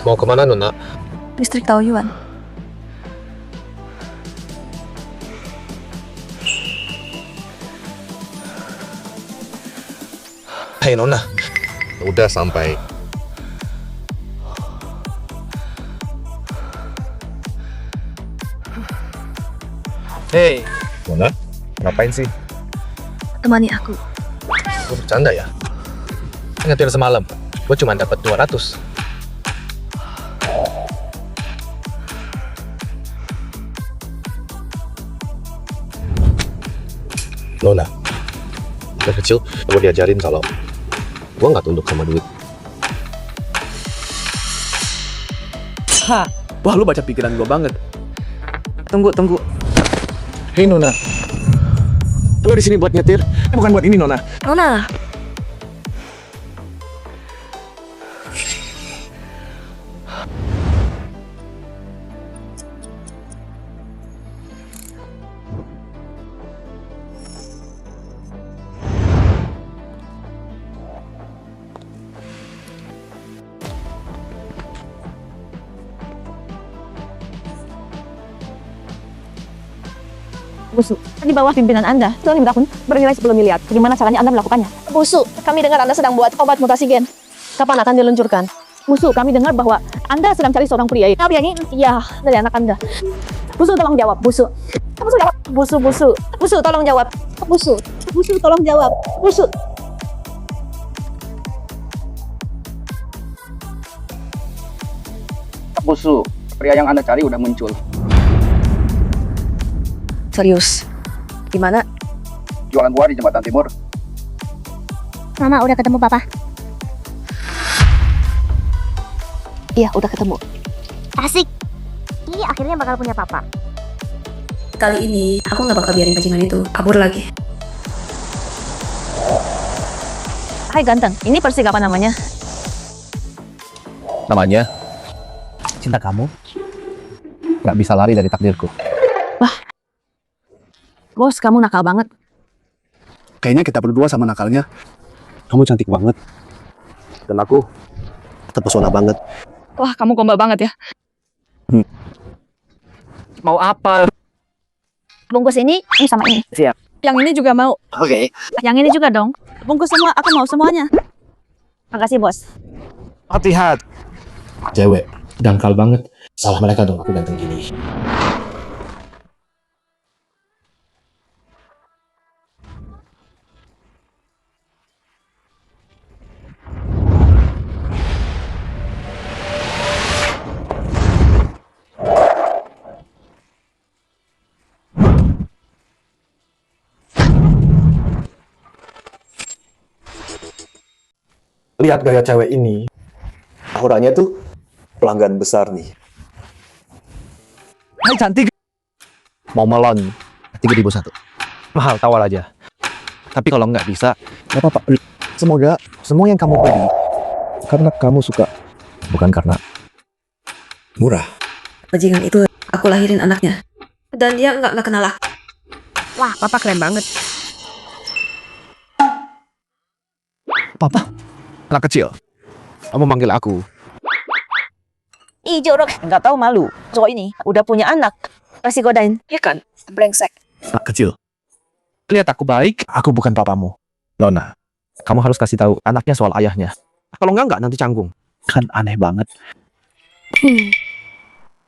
Mau kemana, Nona? Listrik Taoyuan. Hei, Nona. Udah sampai. Hei, Mona, ngapain sih? Temani aku. gue bercanda ya? Nyetir semalam, gue cuma dapat 200. Nona, dari kecil gue diajarin kalau gue nggak tunduk sama duit. Hah, wah lu baca pikiran gue banget. Tunggu. Hei, Nona. Lo di sini buat nyetir? Bukan buat ini, Nona. Nona. Busu, di bawah pimpinan Anda, Zolim Rakun bernilai 10 miliar. Bagaimana caranya Anda melakukannya? Busu, kami dengar Anda sedang buat obat mutasi gen. Kapan akan diluncurkan? Busu, kami dengar bahwa Anda sedang cari seorang pria. Apa yang ini? Ya, dari anak Anda. Busu, tolong jawab. Busu. Busu, jawab. Busu, Busu, tolong jawab. Busu, Busu, tolong jawab. Busu. Busu, pria yang Anda cari udah muncul. Serius. Gimana? Jualan buah di Jembatan Timur. Mama udah ketemu Papa. Iya, udah ketemu. Asik. Ini akhirnya bakal punya Papa. Kali ini, aku nggak bakal biarin bajingan itu kabur lagi. Hai ganteng, ini Persik apa namanya? Namanya cinta kamu nggak bisa lari dari takdirku. Bos, kamu nakal banget. Kayaknya kita berdua sama nakalnya. Kamu cantik banget. Dan aku terpesona banget. Wah, kamu gombal banget ya. Mau apa? Bungkus ini sama ini. Siap. Yang ini juga mau. Oke. Yang ini juga dong. Bungkus semua, aku mau semuanya. Makasih, Bos. Hati-hati. Cewek, dangkal banget. Salah mereka dong aku ganteng gini. Lihat gaya cewek ini. Auranya tuh pelanggan besar nih. Hai cantik. Mau melon 3.001. Mahal, tawar aja. Tapi kalau nggak bisa, Gak apa-apa. Semoga semua yang kamu beli karena kamu suka, bukan karena Murah. Bajingan itu, aku lahirin anaknya. Dan dia nggak kenal aku. Wah, Papa keren banget. Papa, anak kecil. Kamu manggil aku. Ih, jorok. Nggak tahu malu. Cowok ini udah punya anak. Kasih godain. Iya kan? Brengsek. Anak kecil. Lihat aku baik, aku bukan papamu. Nona, kamu harus kasih tahu anaknya soal ayahnya. Kalau nggak nanti canggung. kan aneh banget.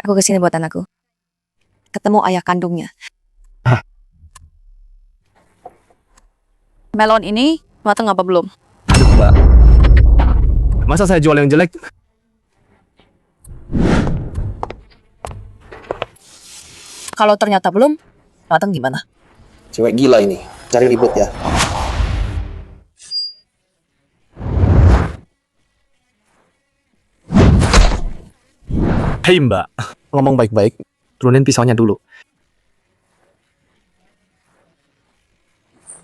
Aku kesini buat anakku. Ketemu ayah kandungnya. Melon ini matang apa belum? Aduh, Mbak. Masa saya jual yang jelek? Kalau ternyata belum, matang gimana? Cewek gila ini. Cari ribut ya. Hei Mbak, ngomong baik-baik. Turunin pisaunya dulu.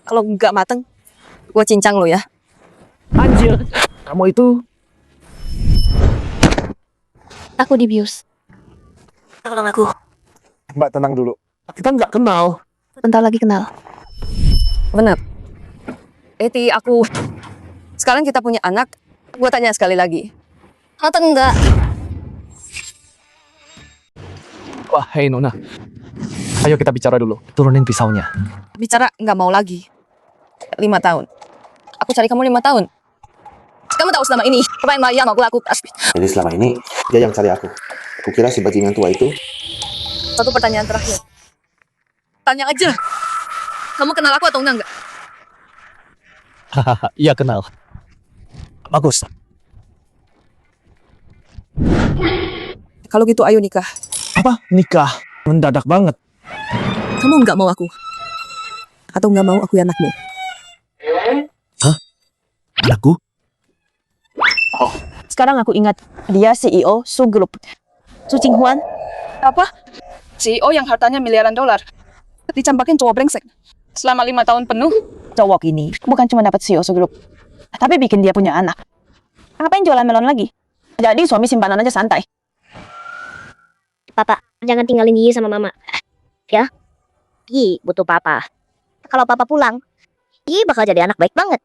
Kalau nggak mateng, gue cincang lo ya. Anjir, kamu itu... Aku dibius. Tolong aku. Mbak tenang dulu. Kita nggak kenal. Bentar lagi kenal. Bener. Eti, aku... Sekarang kita punya anak. Gue tanya sekali lagi. Mateng nggak? Wah, hei Nona. Ayo kita bicara dulu. Turunin pisaunya. Bicara nggak mau lagi. 5 tahun. Aku cari kamu 5 tahun. Kamu tahu selama ini apa yang Maria mau aku lakukan? Jadi selama ini dia yang cari aku. Kukira si bajingan tua itu. Satu pertanyaan terakhir. Tanya aja. Kamu kenal aku atau enggak? Hahaha, iya kenal. Bagus. Kalau gitu ayo nikah. Apa? Nikah? Mendadak banget. Kamu nggak mau aku? Atau nggak mau aku anakmu? Anakku? Sekarang aku ingat dia CEO Su Group. Su Qinghuan. Apa? CEO yang hartanya miliaran dolar dicampakin cowok brengsek selama 5 tahun penuh. Cowok ini bukan cuma dapat CEO Su Group, tapi bikin dia punya anak. Ngapain jualan melon lagi? Jadi suami simpanan aja santai. Papa, jangan tinggalin Yi sama Mama. Ya? Yi butuh Papa. Kalau Papa pulang, Yi bakal jadi anak baik banget.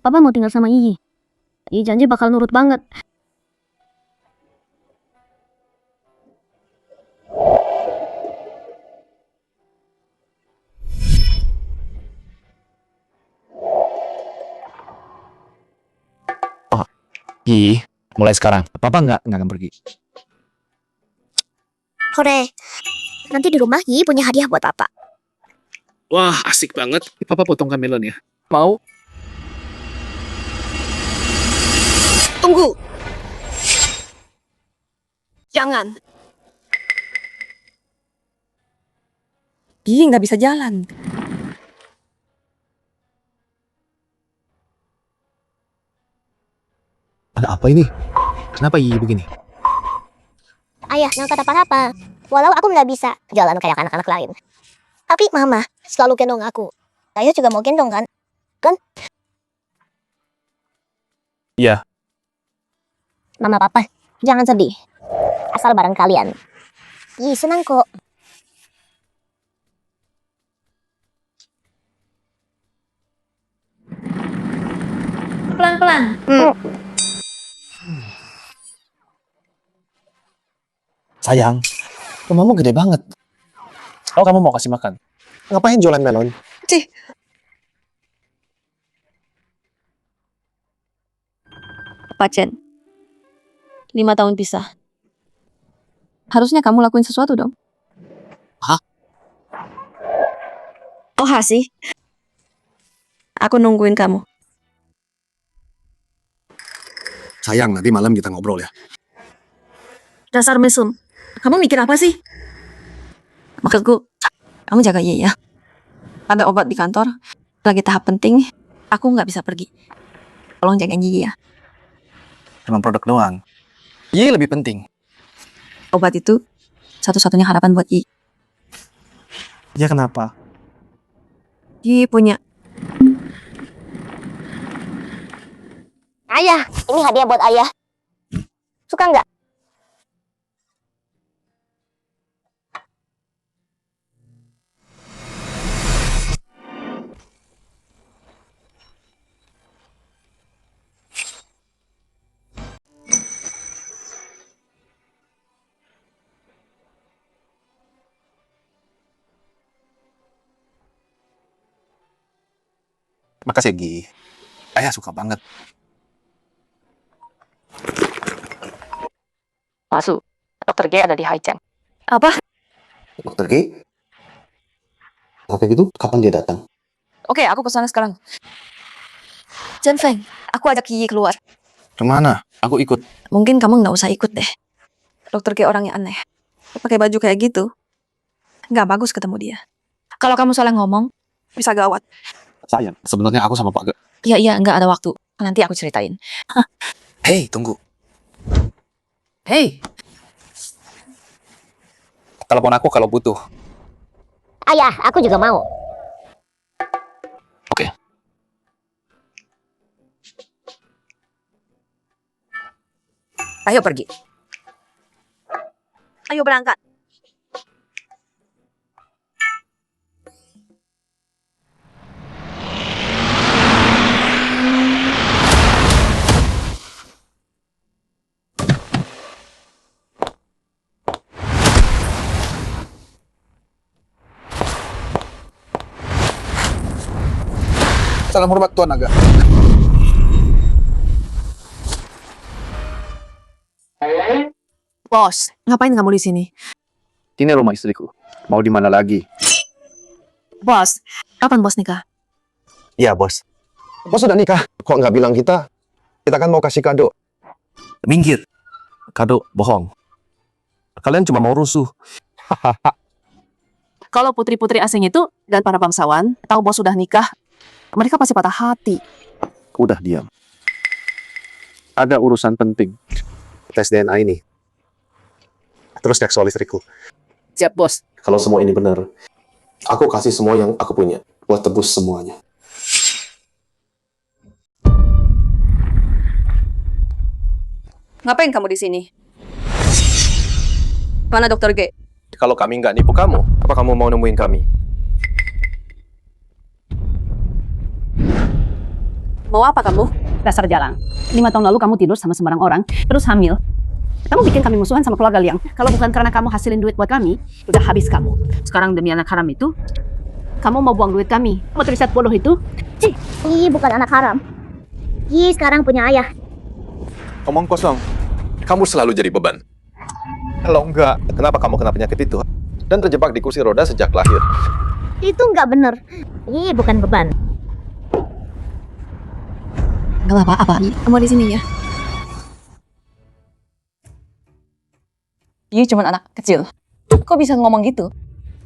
Papa mau tinggal sama Yi. Yi janji bakal nurut banget. Yi, mulai sekarang. Papa nggak akan pergi. Hore, nanti di rumah Yi punya hadiah buat Papa. Wah, asik banget. Papa potongkan melon ya. Mau? Tunggu. Jangan. Yi nggak bisa jalan. Ada apa ini? Kenapa Yi begini? Ayah ngangkat apa-apa. Walau aku nggak bisa jalan kayak anak-anak lain. Tapi Mama selalu gendong aku. Ayah juga mau gendong kan? Iya. Mama Papa, jangan sedih. Asal bareng kalian. Yi senang kok. Pelan-pelan. Sayang, rumahmu gede banget. Oh, kamu mau kasih makan? Ngapain jualan melon? Pak Chen, 5 tahun pisah. Harusnya kamu lakuin sesuatu dong. Hah? Oh sih. Aku nungguin kamu. Sayang, nanti malam kita ngobrol ya. Dasar mesum. Kamu mikir apa sih? Maksudku, kamu jaga Ye ya. Ada obat di kantor. Lagi tahap penting. Aku nggak bisa pergi. Tolong jagain Ye ya. Cuma produk doang. Yi lebih penting. Obat itu satu-satunya harapan buat Yi. Ya kenapa? Yi punya. Ayah, ini hadiah buat Ayah. Suka nggak? Makasih ya, Gi. Ayah suka banget. Masuk. Dokter G ada di Haicheng. Apa? Dokter G? Kalau kayak gitu, kapan dia datang? Oke, aku kesana sekarang. Chen Feng, aku ajak Yi keluar. Kemana? Aku ikut. Mungkin kamu nggak usah ikut deh. Dokter kayak orangnya aneh. Pakai baju kayak gitu. Nggak bagus ketemu dia. Kalau kamu salah ngomong, bisa gawat. Sayang, sebenarnya aku sama Pak Ge. Iya, nggak ada waktu. Nanti aku ceritain. Hei, tunggu. Hei. Telepon aku kalau butuh. Ayah, aku juga mau. Oke. Ayo pergi. Ayo berangkat. Salam hormat Tuan Naga. Bos, ngapain kamu di sini? Ini rumah istriku. Mau di mana lagi? Bos, kapan bos nikah? Iya, Bos. Bos sudah nikah. Kok nggak bilang kita? Kita kan mau kasih kado. Minggir. Kado bohong. Kalian cuma mau rusuh. Kalau putri-putri asing itu dan para bangsawan tahu bos sudah nikah, mereka pasti patah hati. Udah diam. Ada urusan penting. Tes DNA ini. Terus cek soal istriku. Siap, bos. Kalau semua ini benar, aku kasih semua yang aku punya buat tebus semuanya. Ngapain kamu di sini? Mana dokter G? Kalau kami nggak nipu kamu, apa kamu mau nemuin kami? Mau apa kamu? Dasar jalan. 5 tahun lalu kamu tidur sama sembarang orang, terus hamil. Kamu bikin kami musuhan sama keluarga Liang. Kalau bukan karena kamu hasilin duit buat kami, udah habis kamu. Sekarang demi anak haram itu, kamu mau buang duit kami. Mau riset bodoh itu? Ih, bukan anak haram. Ih, sekarang punya ayah. Omong kosong. Kamu selalu jadi beban. Kalau enggak, kenapa kamu kena penyakit itu? Dan terjebak di kursi roda sejak lahir. Itu nggak bener. Ih, bukan beban. Gak apa-apa, kamu di sini ya. Iya cuma anak kecil. Kok bisa ngomong gitu?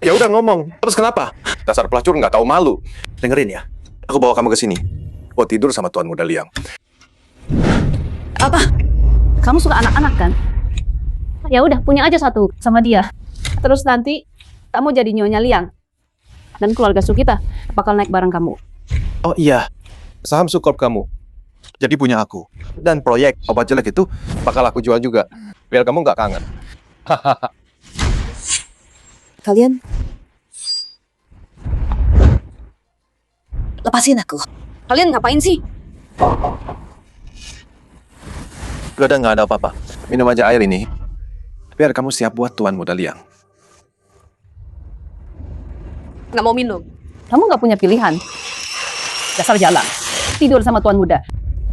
Ya udah ngomong. Terus kenapa? Dasar pelacur nggak tahu malu. Dengerin ya. Aku bawa kamu ke sini. Mau tidur sama Tuan Muda Liang. Apa? Kamu suka anak-anak kan? Ya udah, punya aja satu sama dia. Terus nanti kamu jadi nyonya Liang. Dan keluarga Sukita bakal naik bareng kamu. Oh iya. Saham Sukop kamu. Jadi punya aku. Dan proyek obat jelek itu bakal aku jual juga. Biar kamu nggak kangen. Kalian lepasin aku. Kalian ngapain sih? Nggak ada apa-apa. Minum aja air ini. Biar kamu siap buat Tuan Muda Liang. Nggak mau minum. Kamu nggak punya pilihan. Dasar jalan. Tidur sama tuan muda.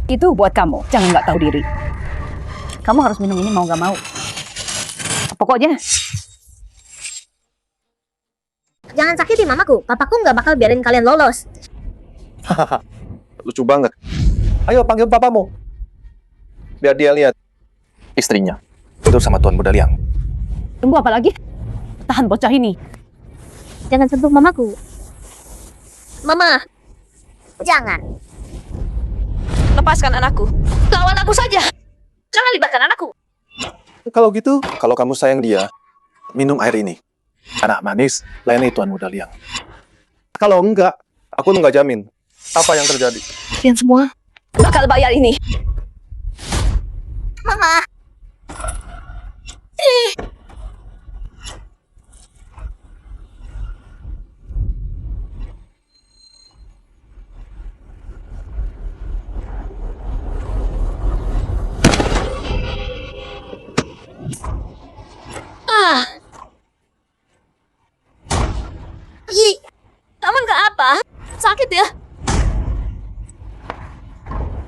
Itu buat kamu. Jangan nggak tahu diri. Kamu harus minum ini mau nggak mau. Pokoknya. Jangan sakiti mamaku. Papaku nggak bakal biarin kalian lolos. Lucu banget. Ayo panggil papamu. Biar dia lihat istrinya tidur sama Tuan Muda Liang. Tunggu apa lagi? Tahan bocah ini. Jangan sentuh mamaku. Mama. Jangan. Lepaskan anakku. Lawan aku saja. Jangan libatkan anakku. Kalau gitu, kalau kamu sayang dia, minum air ini. Anak manis, layani Tuan Muda Liang. Kalau enggak, aku nggak jamin apa yang terjadi. Kalian semua Bakal bayar ini. Mama. Ih, kamu nggak apa? Sakit ya?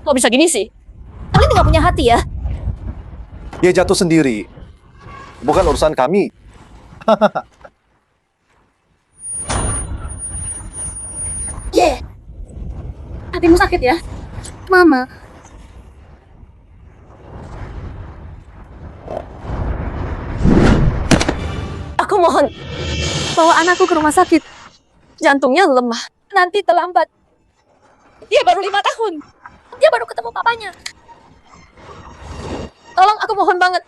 Kok bisa gini sih? Kalian nggak punya hati ya? Dia jatuh sendiri. Bukan urusan kami. Hatimu sakit ya? Mama. Aku mohon, bawa anakku ke rumah sakit. Jantungnya lemah. Nanti terlambat. Dia baru 5 tahun. Dia baru ketemu papanya. Tolong, aku mohon banget.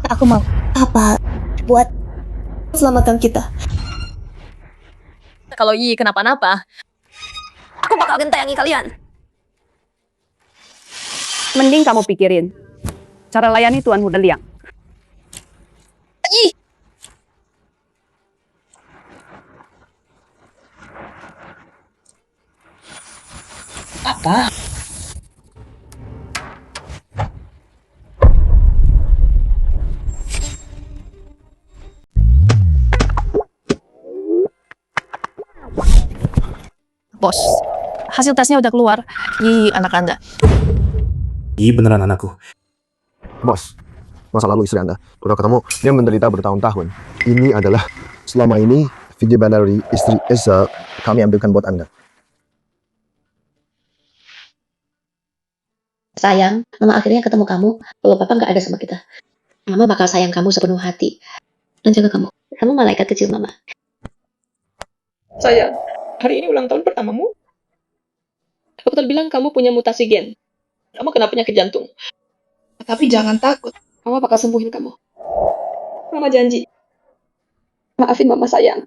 Aku mau apa buat selamatkan kita. Kalau Yi kenapa-napa, aku bakal gentayangi kalian. Mending kamu pikirin cara layani Tuan Muda Liang. Yi! Apa? Bos, hasil tesnya udah keluar. Di anak Anda. Iya beneran anakku. Bos, masa lalu istri Anda. Udah ketemu, dia menderita bertahun-tahun. Ini adalah selama ini video dari istri Esa kami ambilkan buat Anda. Sayang, Mama akhirnya ketemu kamu. Kalau Papa nggak ada sama kita. Mama bakal sayang kamu sepenuh hati. Dan jaga kamu. Kamu malaikat kecil Mama. Sayang, hari ini ulang tahun pertamamu. Dokter bilang kamu punya mutasi gen. Kamu kena penyakit jantung. Tapi jangan takut. Mama bakal sembuhin kamu. Mama janji. Maafin Mama sayang.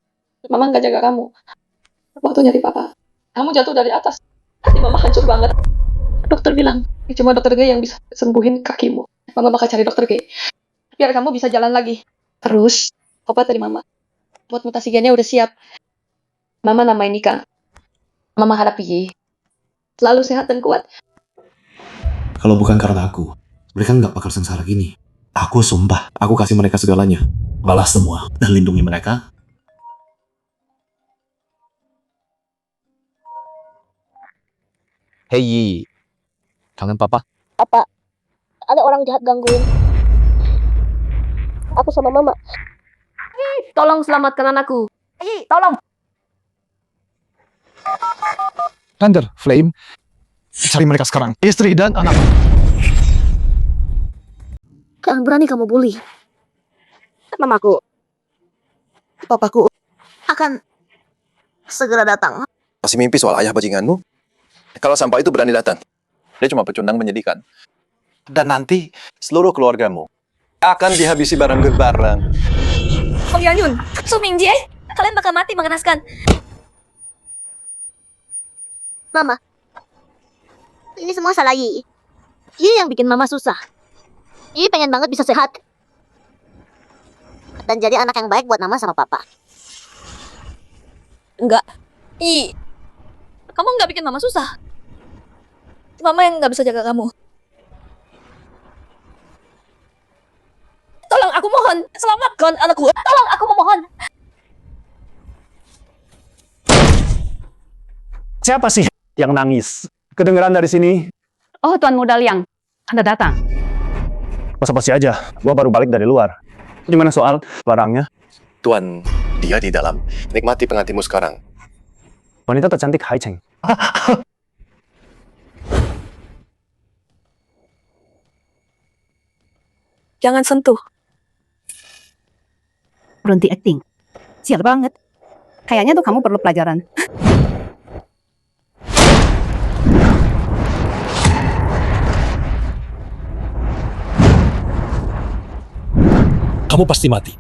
Mama nggak jaga kamu. Waktu nyari Papa, kamu jatuh dari atas. Hati Mama hancur banget. Dokter bilang, cuma dokter G yang bisa sembuhin kakimu. Mama bakal cari dokter G. Biar kamu bisa jalan lagi. Terus, obat dari Mama. Buat mutasi gennya udah siap. Mama namain Nika. Mama harap Ye selalu sehat dan kuat. Kalau bukan karena aku, mereka nggak bakal sengsara gini. Aku sumpah, aku kasih mereka segalanya. Balas semua dan lindungi mereka. Hei Yi, kangen papa? Apa? Ada orang jahat gangguin. Aku sama Mama. Tolong selamatkan anakku. Tolong. Thunder, Flame, cari mereka sekarang. Istri dan anak. Jangan berani kamu bully. Mamaku. Papaku akan segera datang. Masih mimpi soal ayah bajinganmu? Kalau sampah itu berani datang, dia cuma pecundang menyedihkan. Dan nanti seluruh keluargamu akan dihabisi bareng-bareng. Hong Yanyun, Su Mingjie, kalian bakal mati mengenaskan. Mama, ini semua salah Yi. Yi yang bikin Mama susah. Yi pengen banget bisa sehat. Dan jadi anak yang baik buat Mama sama Papa. Enggak. Kamu nggak bikin Mama susah. Mama yang nggak bisa jaga kamu. Tolong aku mohon, selamatkan anakku. Tolong aku memohon. Siapa sih yang nangis? Kedengeran dari sini? Oh, Tuan Muda Liang. Anda datang. Basa-basi aja, gua baru balik dari luar. Gimana soal barangnya? Tuan, dia di dalam. Nikmati pengantinmu sekarang. Wanita tercantik Hai Cheng. Jangan sentuh. Berhenti acting. Sial banget. Kayaknya tuh kamu perlu pelajaran. Kamu pasti mati.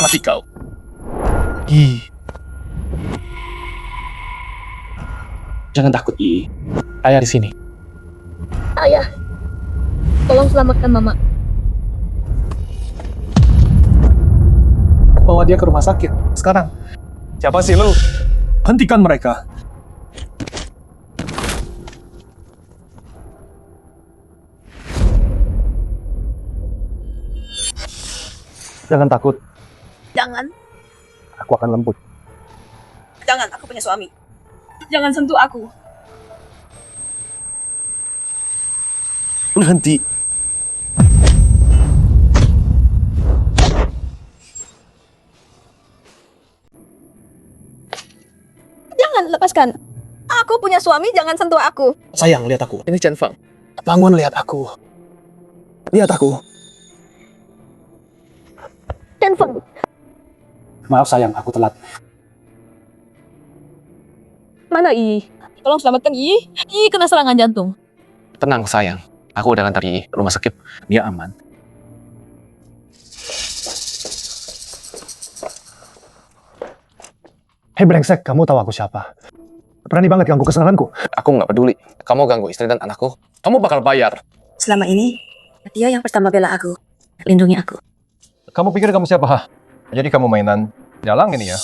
Mati kau. Jangan takut, Yi. Ayah di sini. Ayah, tolong selamatkan Mama. Bawa dia ke rumah sakit. Sekarang. Siapa sih lu? Hentikan mereka. Jangan takut, Jangan, aku akan lembut. jangan. Aku punya suami. Jangan sentuh aku. Berhenti. Jangan lepaskan. Aku punya suami, jangan sentuh aku. Sayang, lihat aku. Ini Chen Feng. Bangun, lihat aku. Lihat aku. Chen Feng. Maaf sayang, aku telat. Mana Yi? Tolong selamatkan Yi. Yi kena serangan jantung. Tenang, sayang. Aku udah ngantar Yi rumah sakit. Dia aman. Hei brengsek, kamu tahu aku siapa? Berani banget ganggu kesenanganku. Aku nggak peduli. Kamu ganggu istri dan anakku, kamu bakal bayar. Selama ini, dia yang pertama bela aku. Lindungi aku. Kamu pikir kamu siapa? Jadi kamu mainan dalang ini ya?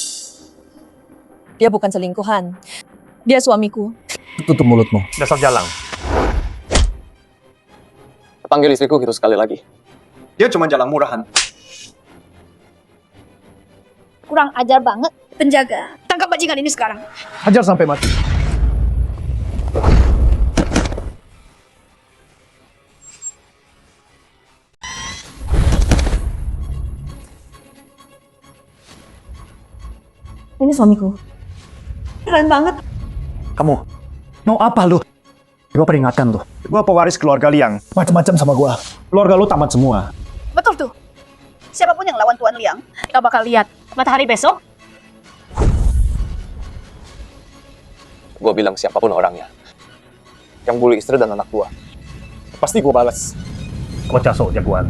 Dia bukan selingkuhan. Dia suamiku. Tutup mulutmu. Dasar jalang. Panggil istriku gitu sekali lagi. Dia cuma jalan murahan. Kurang ajar banget. Penjaga, tangkap bajingan ini sekarang. Hajar sampai mati. Ini suamiku. Keren banget. Kamu, mau apa lu? Gua peringatkan lu. Gua pewaris keluarga Liang. Macam-macam sama gua. Keluarga lu tamat semua. Betul tuh. Siapapun yang lawan Tuan Liang, kita bakal lihat matahari besok. Gue bilang siapapun orangnya. Yang bully istri dan anak gua. Pasti gue balas. Kocaso jagoan.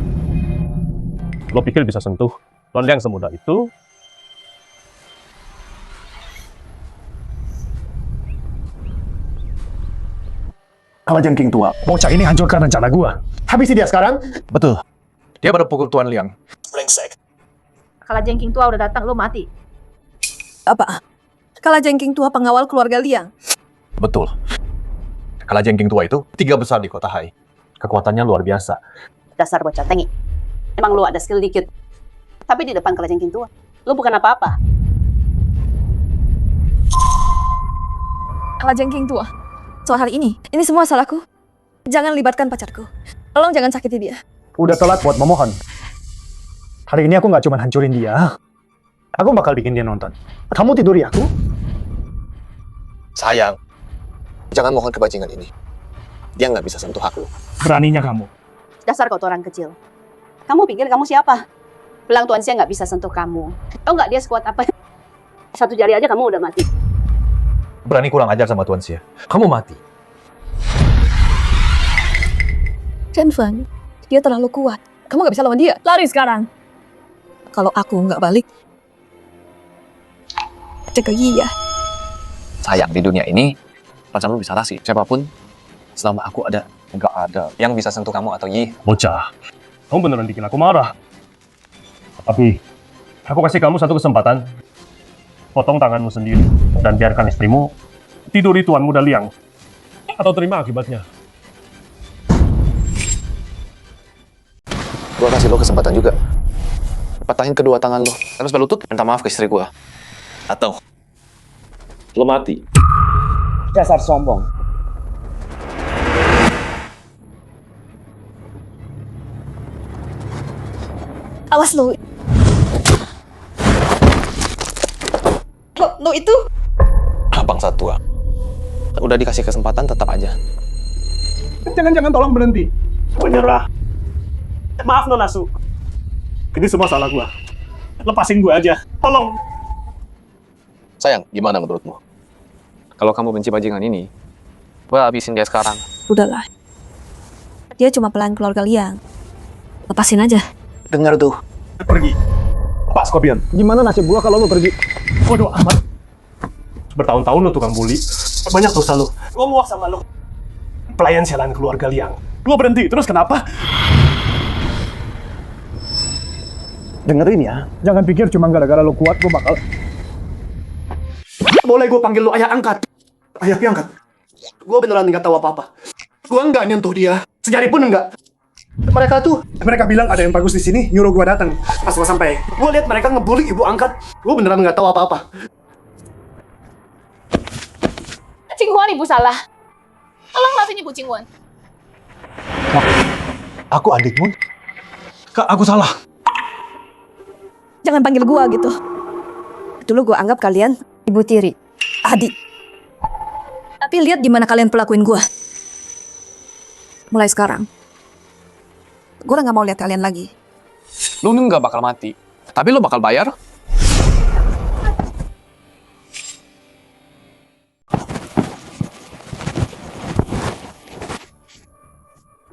Lo pikir bisa sentuh Tuan Liang semudah itu? Kalau jengking tua, bocah ini hancurkan rencana gua. Habisi dia sekarang. Betul. Dia baru pukul Tuan Liang. Brengsek. Kalau jengking tua udah datang, lo mati. Apa? Kala jengking tua pengawal keluarga Liang. Betul. Kalau jengking tua itu 3 besar di kota Hai. Kekuatannya luar biasa. Dasar bocah tengi. Emang lo ada skill dikit. Tapi di depan kalau jengking tua, lo bukan apa-apa. Kala jengking tua. Soal hal ini semua salahku. Jangan libatkan pacarku. Tolong jangan sakiti dia. Udah telat buat memohon. Hari ini aku nggak cuma hancurin dia. Aku bakal bikin dia nonton. Kamu tiduri aku? Sayang, jangan mohon ke bajingan ini. Dia nggak bisa sentuh aku. Beraninya kamu. Dasar kau orang kecil. Kamu pikir kamu siapa? Bilang Tuan Sia nggak bisa sentuh kamu. Tahu nggak dia sekuat apa? 1 jari aja kamu udah mati. Berani kurang ajar sama Tuan Sia. Kamu mati. Chen Feng, dia terlalu kuat. Kamu gak bisa lawan dia. Lari sekarang. Kalau aku nggak balik, jaga iya. Sayang, di dunia ini pacar lu bisa rasi siapapun. Selama aku ada, nggak ada yang bisa sentuh kamu atau Yi. Bocah, kamu beneran bikin aku marah. Tapi, aku kasih kamu 1 kesempatan. Potong tanganmu sendiri dan biarkan istrimu tiduri Tuan Muda Liang. Atau terima akibatnya. Gua kasih lo kesempatan juga. Patahin kedua tangan lo, terus berlutut minta maaf ke istri gua. Atau lo mati. Dasar sombong. Awas lo. Lo itu? Bangsa tua. Udah dikasih kesempatan tetap aja. Jangan tolong berhenti. Menyerah. Maaf Nona Su. Ini semua salah gua. Lepasin gua aja. Tolong. Sayang, gimana menurutmu? Kalau kamu benci bajingan ini, gua habisin dia sekarang. Udahlah. Dia cuma pelayan keluarga Liang. Lepasin aja. Dengar tuh. Pergi. Pak Scorpion, gimana nasib gua kalau lu pergi? Bodoh amat. Bertahun-tahun lu tukang bully. Banyak dosa lu. Gua muak sama lu. Pelayan sialan keluarga Liang. Lu berhenti, terus kenapa? Dengerin ya. Jangan pikir cuma gara-gara lu kuat gua bakal... Boleh gua panggil lu ayah angkat. Ayah piangkat. Gua beneran nggak tahu apa-apa. Gua nggak nyentuh dia. Sejari pun enggak. Mereka bilang ada yang bagus di sini, nyuruh gua datang. Pas gua sampai, gua lihat mereka ngebully ibu angkat. Gua beneran nggak tahu apa-apa. Cinghuan, ibu salah. Tolong maafin ibu Cinghuan. Aku adikmu? Kak, aku salah. Jangan panggil gua gitu. Dulu gua anggap kalian ibu tiri, adik. Tapi lihat di mana kalian pelakuin gua. Mulai sekarang, gua nggak mau lihat kalian lagi. Lu nggak bakal mati, tapi lu bakal bayar.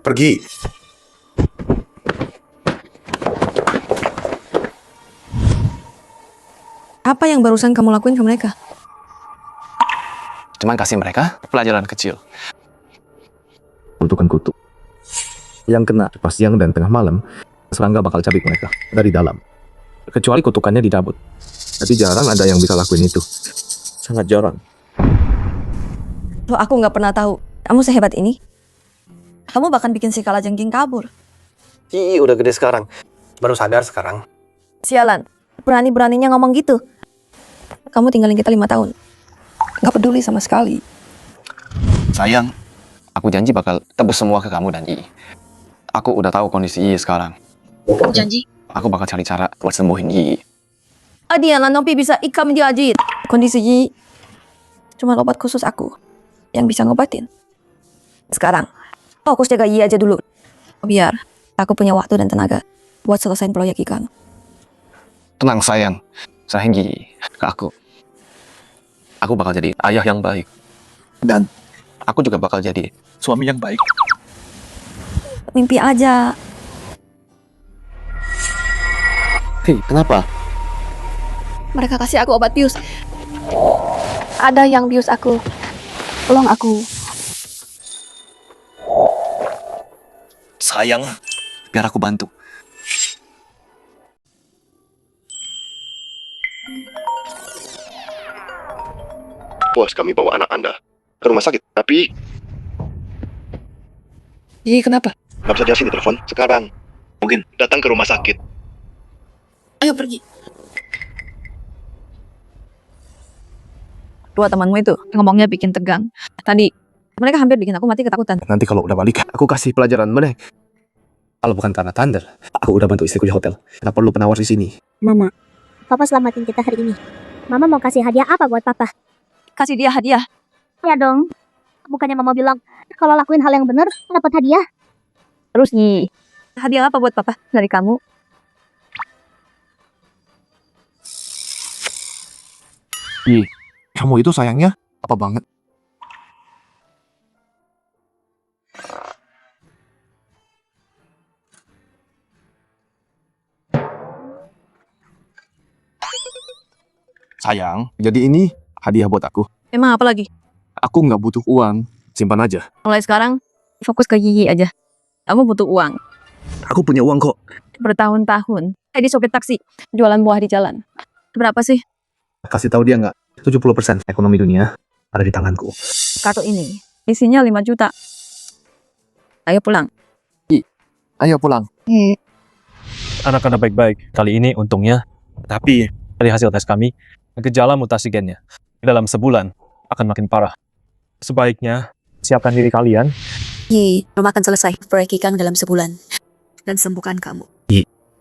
Pergi. Apa yang barusan kamu lakuin ke mereka? Cuman kasih mereka pelajaran kecil. Kutukan kutu. Yang kena pas siang dan tengah malam, serangga bakal cabik mereka dari dalam. Kecuali kutukannya dicabut. Tapi jarang ada yang bisa lakuin itu. sangat jarang. Loh, aku nggak pernah tahu kamu sehebat ini. Kamu bahkan bikin si Kalajengking kabur. Ih, udah gede sekarang. Baru sadar sekarang. Sialan, berani-beraninya ngomong gitu. Kamu tinggalin kita 5 tahun. Nggak peduli sama sekali. Sayang, aku janji bakal tebus semua ke kamu dan Ii. Aku udah tahu kondisi Ii sekarang. Kamu janji? Aku bakal cari cara buat sembuhin Ii. Adialah, Nopi bisa ikam dia ajit. Kondisi Yi cuma obat khusus aku yang bisa ngobatin. Sekarang, fokus jaga Yi aja dulu. Biar aku punya waktu dan tenaga buat selesain proyek ikan. Tenang sayang, sayang Ii ke aku. Aku bakal jadi ayah yang baik. Dan aku juga bakal jadi suami yang baik. Mimpi aja. Hei, kenapa? Mereka kasih aku obat bius. Ada yang bius aku. Tolong aku. Sayang, biar aku bantu. Bos, kami bawa anak Anda ke rumah sakit. Tapi Iya, kenapa? nggak bisa jelasin di telepon sekarang. Mungkin datang ke rumah sakit. Ayo pergi. Dua temanmu itu ngomongnya bikin tegang. Tadi mereka hampir bikin aku mati ketakutan. Nanti kalau udah balik, aku kasih pelajaran mereka. Kalau bukan karena Thunder, aku udah bantu istriku di hotel. Kenapa perlu penawar di sini? Mama, Papa selamatin kita hari ini. Mama mau kasih hadiah apa buat Papa? Kasih dia hadiah. Ya dong. Bukannya Mama bilang, kalau lakuin hal yang benar, dapat hadiah. Terus Yi, hadiah apa buat Papa dari kamu? Ih, kamu itu sayangnya apa banget? Sayang, jadi ini hadiah buat aku. Emang apa lagi? Aku nggak butuh uang, simpan aja. Mulai sekarang, fokus ke Yi aja. Kamu butuh uang. Aku punya uang kok. Bertahun-tahun. Di sopir taksi, jualan buah di jalan. Berapa sih? Kasih tahu dia nggak? 70% ekonomi dunia ada di tanganku. Kartu ini, isinya 5 juta. Ayo pulang. Ayo pulang. Anak-anak baik-baik. Kali ini untungnya. Tapi dari hasil tes kami, gejala mutasi gennya dalam sebulan akan makin parah. Sebaiknya siapkan diri kalian. Yi, rumah akan selesai proyek ikan dalam sebulan dan sembuhkan kamu.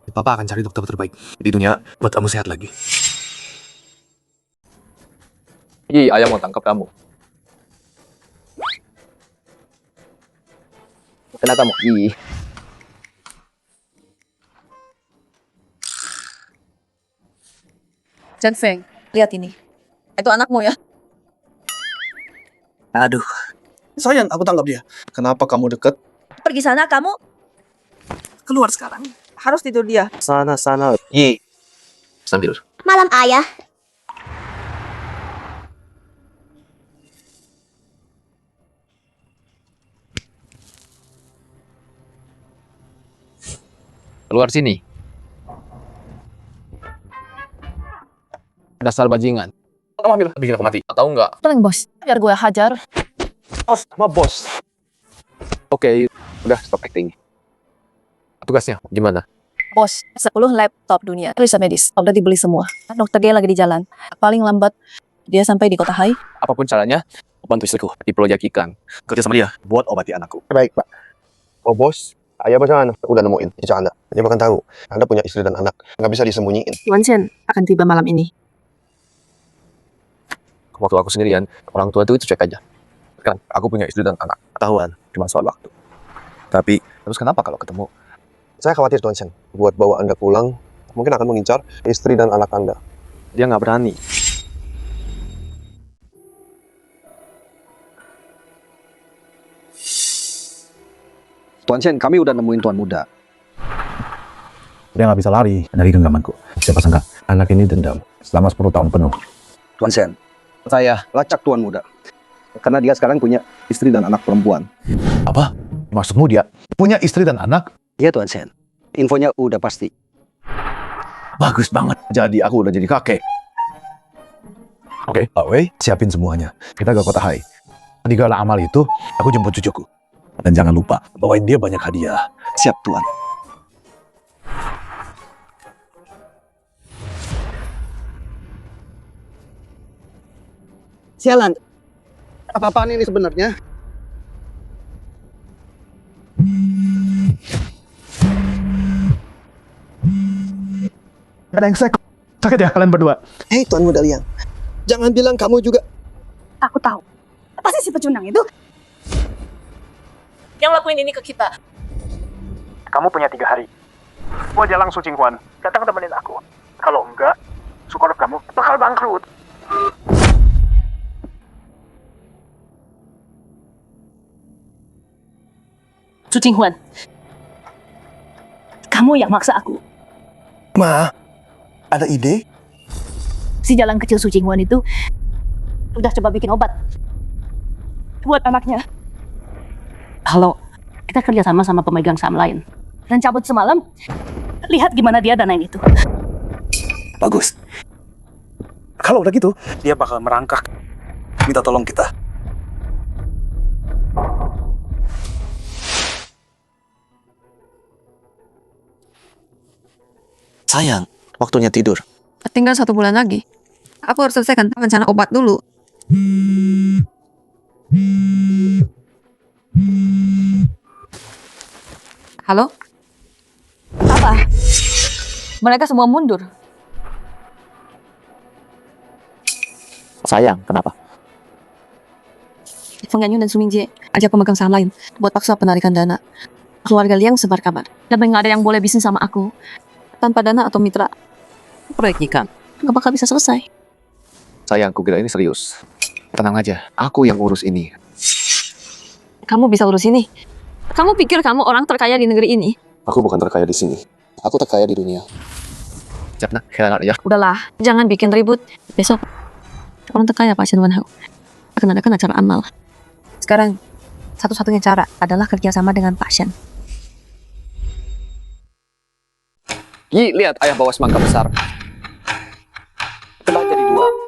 Papa akan cari dokter terbaik di dunia buat kamu sehat lagi. Ii, ayah mau tangkap kamu. Kenapa kamu? Ih, Jan Feng, lihat ini. Itu anakmu ya? Aduh. Sayang, aku tangkap dia. Kenapa kamu deket? Pergi sana kamu. Keluar sekarang. Harus tidur dia. Sana. Ii, sambil. Malam ayah. Keluar sini. Dasar bajingan. Kamu ambil bikin aku mati. Tahu nggak? Paling bos, biar gue hajar. Bos, sama bos. Oke, udah stop acting. Tugasnya gimana? Bos, 10 laptop dunia, periksa medis, udah dibeli semua. Dokter dia lagi di jalan. Paling lambat, dia sampai di kota Hai. Apapun caranya, bantu istriku di proyek ikan. Kerja sama dia buat obati anakku. Baik, Pak. Oh, bos. Ayah bagaimana? Udah nemuin cicak Anda. Dia bahkan tahu Anda punya istri dan anak. Nggak bisa disembunyiin. Tuan Chen akan tiba malam ini. Waktu aku sendirian, orang tua itu cuek aja. Kan, aku punya istri dan anak. Ketahuan, cuma soal waktu. Tapi, Terus kenapa kalau ketemu? Saya khawatir, Tuan Chen. Buat bawa Anda pulang, mungkin akan mengincar istri dan anak Anda. Dia nggak berani. Tuan Chen, kami udah nemuin Tuan Muda. Dia nggak bisa lari dari genggamanku. Siapa sangka anak ini dendam selama 10 tahun penuh. Tuan Chen, Saya lacak Tuan Muda. Karena dia sekarang punya istri dan anak perempuan. Apa? Maksudmu dia punya istri dan anak? Iya Tuan Chen, infonya udah pasti. Bagus banget. jadi aku udah jadi kakek. Oke. Wei, siapin semuanya. Kita ke kota Hai. Di gala amal itu, aku jemput cucuku. Dan jangan lupa, bawain dia banyak hadiah. Siap, Tuan. Sialan. Apa-apaan ini sebenarnya? Ada yang sakit ya kalian berdua? Hei Tuan Muda Liang, jangan bilang kamu juga. Aku tahu. Pasti si pecundang itu Yang lakuin ini ke kita. Kamu punya 3 hari. Gua jalan Su Jinghuan, datang temenin aku. Kalau enggak, sekolah kamu bakal bangkrut. Su Jinghuan. Kamu yang maksa aku. Ma, ada ide? Si jalan kecil Su Jinghuan itu udah coba bikin obat buat anaknya. Kalau kita kerja sama pemegang saham lain dan cabut semalam, lihat gimana dia danain itu. Bagus. Kalau udah gitu, dia bakal merangkak. Minta tolong kita. Sayang, waktunya tidur. Tinggal 1 bulan lagi. Aku harus selesaikan rencana obat dulu. Halo? Apa? Mereka semua mundur. Sayang, kenapa? Feng Yanyu dan Su Mingjie ajak pemegang saham lain buat paksa penarikan dana. Keluarga Liang sebar kabar. Dan nggak ada yang boleh bisnis sama aku tanpa dana atau mitra. Proyek ikan nggak bakal bisa selesai. Sayang, aku kira ini serius. Tenang aja, aku yang urus ini. Kamu bisa urus ini? Kamu pikir kamu orang terkaya di negeri ini? Aku bukan terkaya di sini. Aku terkaya di dunia. Siap, ya. Udahlah, jangan bikin ribut. Besok orang terkaya Pak Chen Wenhao akan adakan acara amal. Sekarang satu-satunya cara adalah kerjasama dengan Pak Shen. Yi, lihat ayah bawa semangka besar. Telah jadi 2.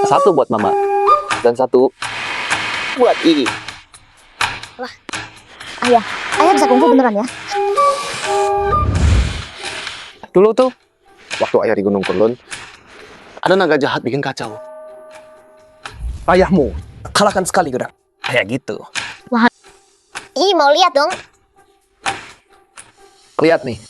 1 buat mama dan 1 buat Yi. Wah, ayah bisa kungfu beneran ya? Dulu tuh, waktu ayah di Gunung Kunlun, ada naga jahat bikin kacau. Ayahmu kalahkan sekali gerak. Kayak gitu. Wah, mau lihat dong. Lihat nih.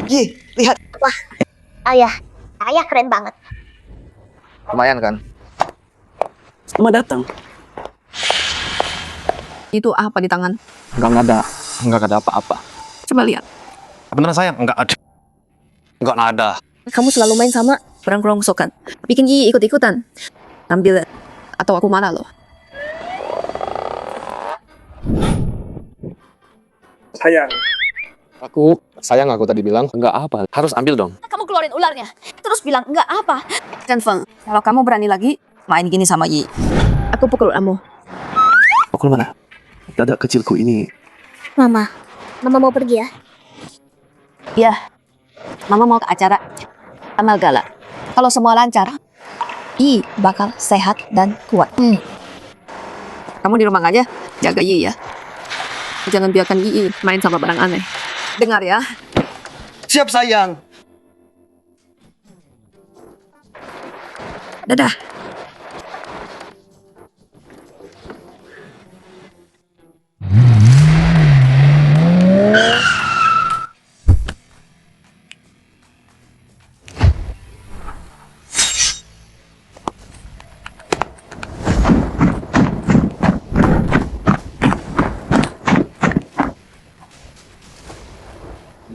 Yi, lihat. Wah, ayah keren banget. Lumayan kan? Selamat datang. Itu apa di tangan? Enggak ada apa-apa. Coba lihat. Beneran sayang? Enggak ada. Kamu selalu main sama orang kerongsokan. Bikin Yi ikut-ikutan. Ambil atau aku marah loh. Sayang aku tadi bilang enggak apa. Harus ambil dong. Kamu keluarin ularnya. Terus bilang enggak apa. Chen Feng, kalau kamu berani lagi main gini sama Yi, aku pukul kamu. Pukul mana? Dada kecilku ini. Mama mau pergi ya? Ya, Mama mau ke acara amal gala. Kalau semua lancar, Yi bakal sehat dan kuat. Kamu di rumah aja, jaga Yi ya. Jangan biarkan Yi main sama barang aneh. Dengar ya. Siap sayang. Dadah.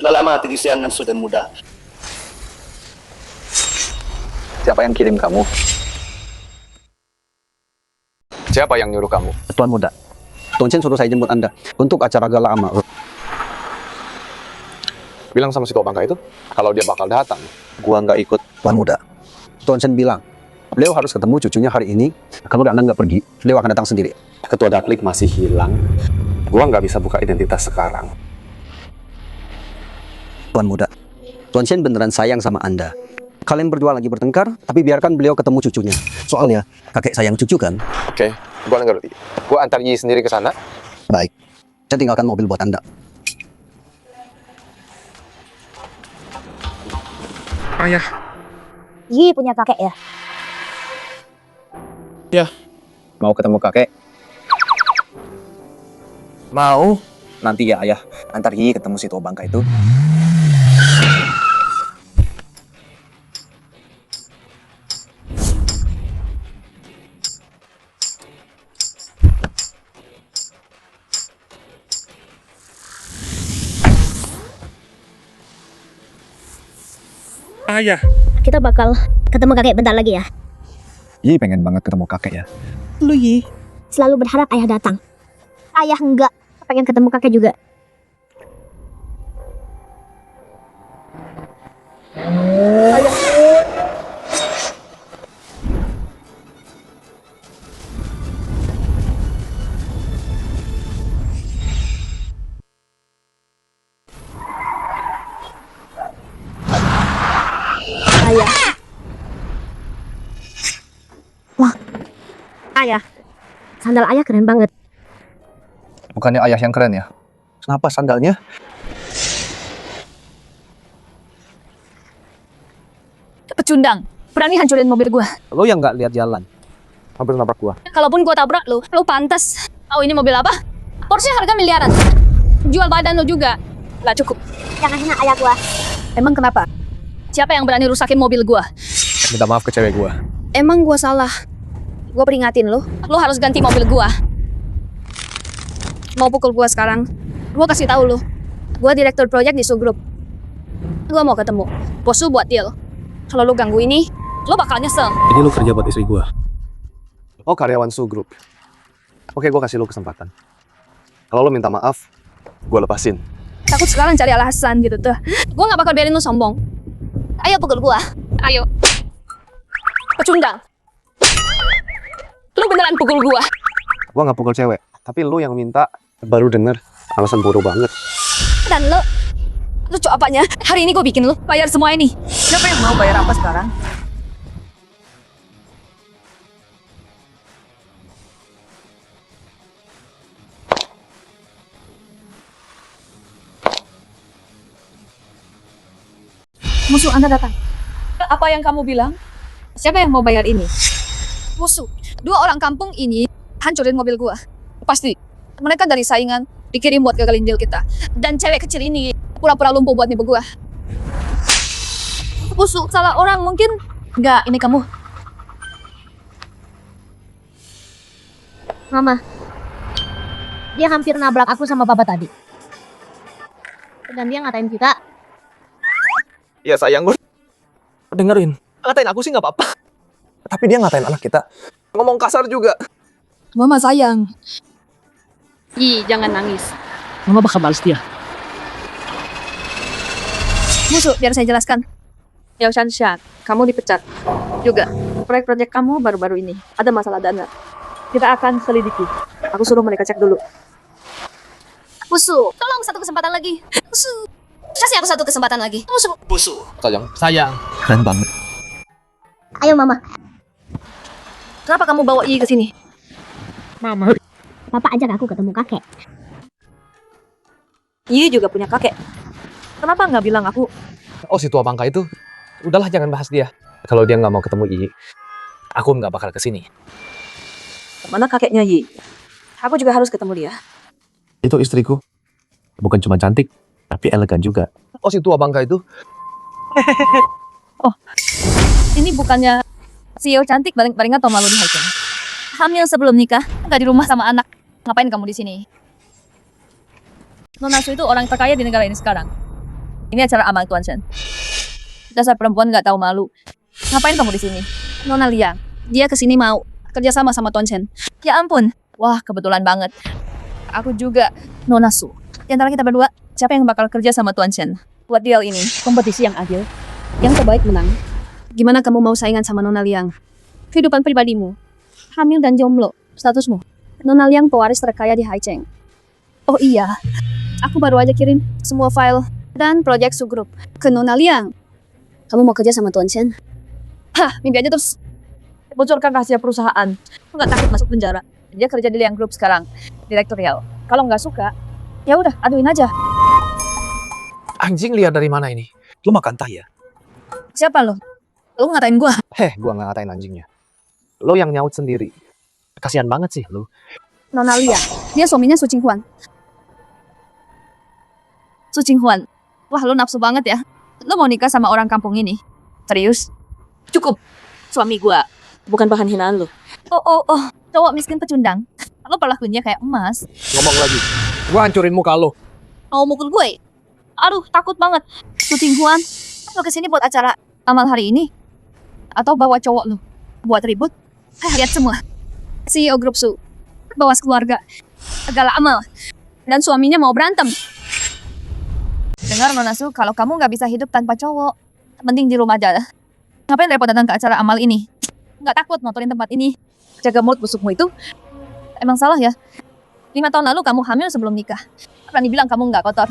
Sudah lama hati kesiangan sudah muda. Siapa yang kirim kamu? Siapa yang nyuruh kamu? Tuan muda, Tuan Chen suruh saya jemput Anda untuk acara gala amal. Bilang sama si tua bangka itu kalau dia bakal datang. Gua nggak ikut. Tuan muda, Tuan Chen bilang beliau harus ketemu cucunya hari ini. Kalau Anda nggak pergi, beliau akan datang sendiri. Ketua Daklik masih hilang. Gua nggak bisa buka identitas sekarang. Tuan muda, Tuan Shen beneran sayang sama Anda. Kalian berdua lagi bertengkar, tapi biarkan beliau ketemu cucunya. Soalnya, kakek sayang cucu kan? Oke, gua ngerti. Gua antar Yi sendiri ke sana. Baik, saya tinggalkan mobil buat Anda. Ayah. Yi punya kakek ya? Ya. Mau ketemu kakek? Mau. Nanti ya ayah, antar Yi ketemu si tua bangka itu. Ayah. Kita bakal ketemu kakek bentar lagi ya. Yi pengen banget ketemu kakek ya. Lu Yi selalu berharap ayah datang. Ayah enggak pengen ketemu kakek juga. Ayah. Wah. Ayah. Sandal ayah keren banget. Bukannya ayah yang keren ya? Kenapa sandalnya? Pecundang, berani hancurin mobil gua. Lo yang nggak lihat jalan. Hampir nabrak gua. Kalaupun gua tabrak lu pantas. Tahu ini mobil apa? Porsche harga miliaran. Jual badan lu juga. Lah cukup. Jangan hina ayah gua. Emang kenapa? Siapa yang berani rusakin mobil gua? Minta maaf ke cewek gua. Emang gua salah. Gua peringatin lu. Lu harus ganti mobil gua. Mau pukul gua sekarang? Gua kasih tahu lu. Gua direktur proyek di Su Group. Gua mau ketemu. Bos lu buat deal. Kalau lu ganggu ini, lu bakal nyesel. Jadi lu kerja buat istri gua. Oh, karyawan Su Group. Oke, gue kasih lo kesempatan. Kalau lo minta maaf, gue lepasin. Takut sekarang cari alasan gitu tuh. Gua gak bakal biarin lu sombong. Ayo pukul gua. Ayo. Pecundang. Lu beneran pukul gua. Gue gak pukul cewek, tapi lo yang minta. Baru denger, alasan bodoh banget. Dan lu cowok apanya? Hari ini gue bikin lu bayar semua ini. Siapa yang mau bayar apa sekarang? Musuh Anda datang. Apa yang kamu bilang? Siapa yang mau bayar ini? Musuh. 2 orang kampung ini hancurin mobil gua. Pasti. Mereka dari saingan dikirim buat gagalin deal kita. Dan cewek kecil ini pura-pura lumpuh buat nipu gua. Musuh. Salah orang mungkin. Enggak, ini kamu. Mama. Dia hampir nabrak aku sama papa tadi. Dan dia ngatain kita. Ya sayang, gue dengerin. Ngatain aku sih nggak apa-apa. Tapi dia ngatain anak kita. Ngomong kasar juga. Mama sayang. Ih, jangan nangis. Mama bakal balas dia. Musuh, biar saya jelaskan. Yao Shanshan, kamu dipecat. Juga, proyek-proyek kamu baru-baru ini ada masalah dana. Kita akan selidiki. Aku suruh mereka cek dulu. Musuh, tolong satu kesempatan lagi. Musuh. Kasih aku satu kesempatan lagi. Musuh. Sayang. Keren banget. Ayo mama. Kenapa kamu bawa Yi ke sini? Mama. Papa ajak aku ketemu kakek. Yi juga punya kakek. Kenapa nggak bilang aku? Oh, si tua bangka itu. Udahlah, jangan bahas dia. Kalau dia nggak mau ketemu Yi, aku nggak bakal kesini. Mana kakeknya Yi? Aku juga harus ketemu dia. Itu istriku. Bukan cuma cantik, tapi elegan juga. Oh, si tua bangka itu. Oh, ini bukannya CEO cantik barengan atau malu di hiking? Hamil sebelum nikah, nggak di rumah sama anak. Ngapain kamu di sini? Nona Su itu orang terkaya di negara ini sekarang. Ini acara amal Tuan Shen. Dasar perempuan nggak tahu malu. Ngapain kamu di sini? Nona Liang, dia kesini mau kerjasama sama Tuan Shen. Ya ampun, wah kebetulan banget. Aku juga Nona Su. Di antara kita berdua, siapa yang bakal kerja sama Tuan Shen buat deal ini? Kompetisi yang adil. Yang terbaik menang. Gimana kamu mau saingan sama Nona Liang? Kehidupan pribadimu, hamil dan jomblo, statusmu. Nona Liang pewaris terkaya di Haicheng. Oh iya, aku baru aja kirim semua file Dan proyek subgrup ke Nona Liang. Kamu mau kerja sama Tuan Chen? Hah, mimpi aja terus. Bocorkan rahasia perusahaan. Lu nggak takut masuk penjara. Dia kerja di Liang Group sekarang, direktorial. Kalau nggak suka, ya udah aduin aja. Anjing liar dari mana ini? Lu makan tai ya? Siapa lo? Lu ngatain gua? Gua nggak ngatain anjingnya. Lo yang nyaut sendiri. Kasihan banget sih lo. Nona Liang, dia suaminya Su Qinghuan. Su Qinghuan. Wah, lu nafsu banget ya. Lu mau nikah sama orang kampung ini? Serius? Cukup. Suami gua bukan bahan hinaan lu. Oh, cowok miskin pecundang. Lu perlakuannya kayak emas. Ngomong lagi. Gua hancurin muka lo. Mau mukul gue? Aduh, takut banget. Su Qinghuan, lu kesini buat acara amal hari ini? Atau bawa cowok lu? Buat ribut? Lihat semua. CEO grup Su. Bawa keluarga. Segala amal. Dan suaminya mau berantem. Dengar Nona Su, kalau kamu nggak bisa hidup tanpa cowok, mending di rumah aja. Ngapain repot datang ke acara amal ini? Nggak takut motorin tempat ini? Jaga mulut busukmu itu. Emang salah ya? 5 tahun lalu kamu hamil sebelum nikah. Berani bilang kamu nggak kotor.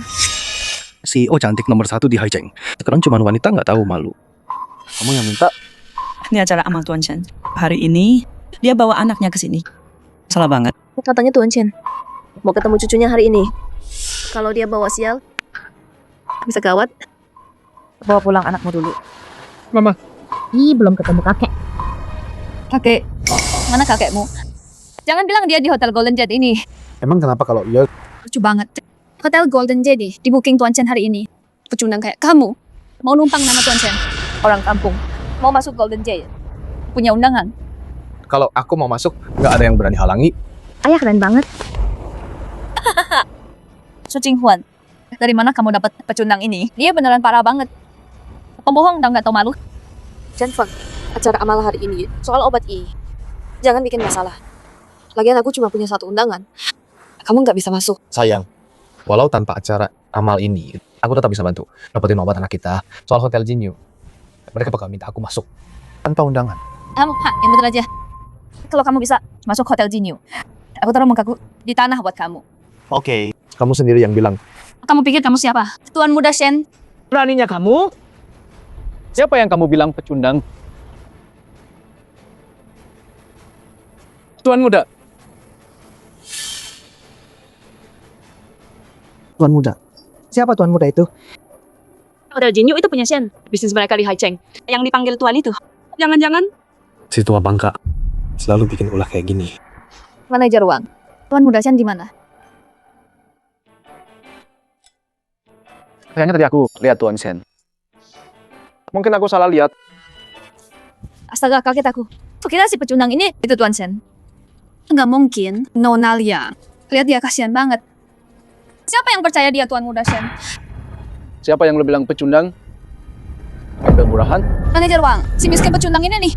CEO cantik nomor 1 di Haijeng. Sekarang cuma wanita nggak tahu malu. Kamu yang minta? Ini acara amal Tuan Chen. Hari ini dia bawa anaknya ke sini. Salah banget. Katanya Tuan Chen mau ketemu cucunya hari ini. Kalau dia bawa sial, bisa gawat. Bawa pulang anakmu dulu. Mama. Ih, belum ketemu kakek. Kakek? Mana kakekmu? Jangan bilang dia di Hotel Golden Jet ini. Emang kenapa kalau iya? Lucu banget. Hotel Golden Jet di booking Tuan Chen hari ini. Pecundang kayak kamu mau numpang nama Tuan Chen. Orang kampung mau masuk Golden Jet. Punya undangan. Kalau aku mau masuk, nggak ada yang berani halangi. Ayah keren banget. Su Qinghuan, dari mana kamu dapat pecundang ini? Dia beneran parah banget. Pembohong dan nggak tahu malu. Chen Feng, acara amal hari ini soal obat I. Jangan bikin masalah. Lagian aku cuma punya 1 undangan. Kamu nggak bisa masuk. Sayang, walau tanpa acara amal ini, aku tetap bisa bantu dapetin obat anak kita. Soal Hotel Jinyu, mereka bakal minta aku masuk tanpa undangan. Yang bener aja. Kalau kamu bisa masuk Hotel Jinyu, aku taruh mukaku di tanah buat kamu. Oke. Kamu sendiri yang bilang. Kamu pikir kamu siapa? Tuan Muda Shen? Beraninya kamu? Siapa yang kamu bilang pecundang? Tuan Muda. Tuan Muda. Siapa Tuan Muda itu? Hotel Jinyu itu punya Shen. Bisnis mereka di Haijeng. Yang dipanggil Tuan itu. Jangan-jangan Si tua bangka selalu bikin ulah kayak gini. Manajer uang. Tuan Muda Shen di mana? Kayaknya tadi aku lihat Tuan Shen. Mungkin aku salah lihat. Astaga, kaget aku. Kira si pecundang ini itu Tuan Shen. Nggak mungkin. Nona Liang. Lihat dia, kasihan banget. Siapa yang percaya dia Tuan Muda Shen? Siapa yang lu bilang pecundang? Ambil murahan? Manajer uang. Si miskin pecundang ini nih.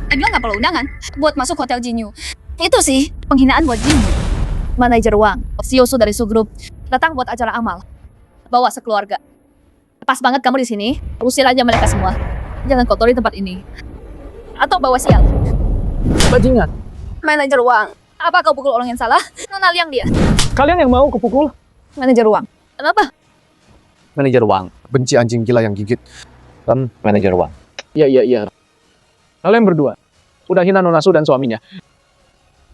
Dia bilang nggak perlu undangan buat masuk Hotel Jinyu. Itu sih penghinaan buat Jinyu. Manajer uang. CEO dari Su Group datang buat acara amal. Bawa sekeluarga. Pas banget kamu di sini. Usir aja mereka semua. Jangan kotori tempat ini. Atau bawa sial. Bajingan. Manajer uang. Apa kau pukul orang yang salah? Nona Liang dia. Kalian yang mau kupukul? Manajer uang. Kenapa? Manajer uang. Benci anjing gila yang gigit. Dan manajer uang. Iya. Kalian berdua udah hina Nona Su dan suaminya.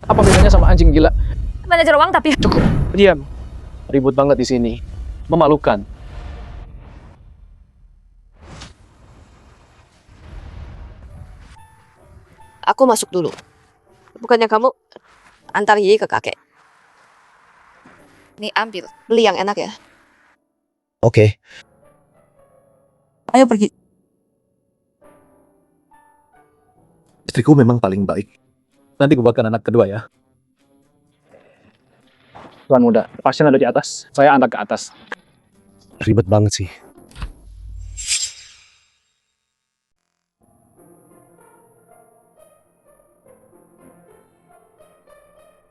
Apa bedanya sama anjing gila? Manajer uang tapi cukup. Diam. Ribut banget di sini. Memalukan. aku masuk dulu. Bukannya kamu antar Yi ke kakek. Nih ambil, beli yang enak ya. Oke. Ayo pergi. Istriku memang paling baik. Nanti gue bakal anak kedua ya. Tuan Muda, pasien ada di atas. Saya antar ke atas. Ribet banget sih.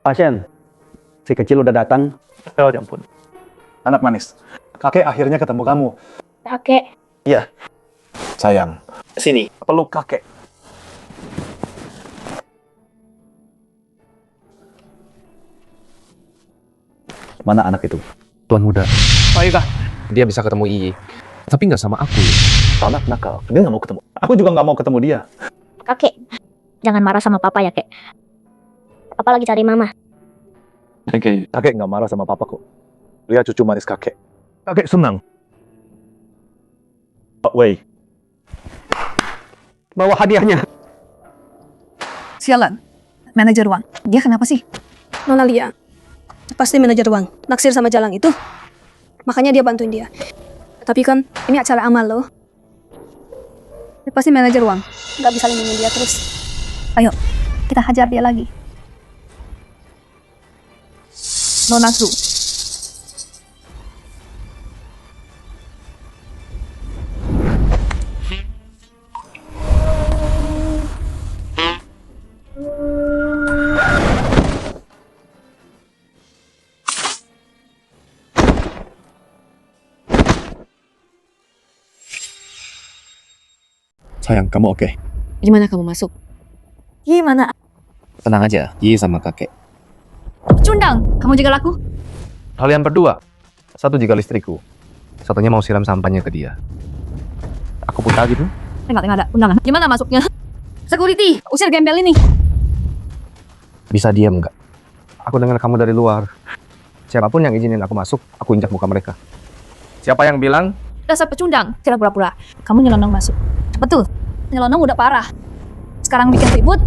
Pasien, si kecil udah datang. Oh, ya ampun. Anak manis. Kakek akhirnya ketemu kamu. Kakek. Iya. Sayang. Sini, peluk kakek. Mana anak itu? Tuan Muda. Baiklah, dia bisa ketemu Iyi. Tapi nggak sama aku. Anak nakal, dia nggak mau ketemu. Aku juga nggak mau ketemu dia. Kakek, jangan marah sama papa ya, kek. Papa lagi cari mama. Kakek nggak marah sama papa kok. Lihat cucu manis kakek. Kakek senang. Pak Wei, Bawa hadiahnya. Sialan. Manajer uang. Dia kenapa sih? Nona Lia, pasti manajer uang. Naksir sama Jalang itu. Makanya dia bantuin dia. Tapi kan, ini acara amal loh. Dia pasti manajer uang. Nggak bisa lindungin dia terus. Ayo, kita hajar dia lagi. Nona Su. Sayang, kamu oke? Gimana kamu masuk? Gimana? Tenang aja, Yi sama kakek. Cundang, kamu jaga laku? Kalian berdua. Satu jaga listriku. Satunya mau siram sampahnya ke dia. Aku putar gitu. Tengok ada undangan. Gimana masuknya? Security, usir gembel ini. Bisa diam nggak? Aku dengar kamu dari luar. Siapapun yang izinin aku masuk, aku injak muka mereka. Siapa yang bilang? Dasar pecundang, kira pura-pura. Kamu nyelonong masuk. Betul, nyelonong udah parah. Sekarang bikin ribut.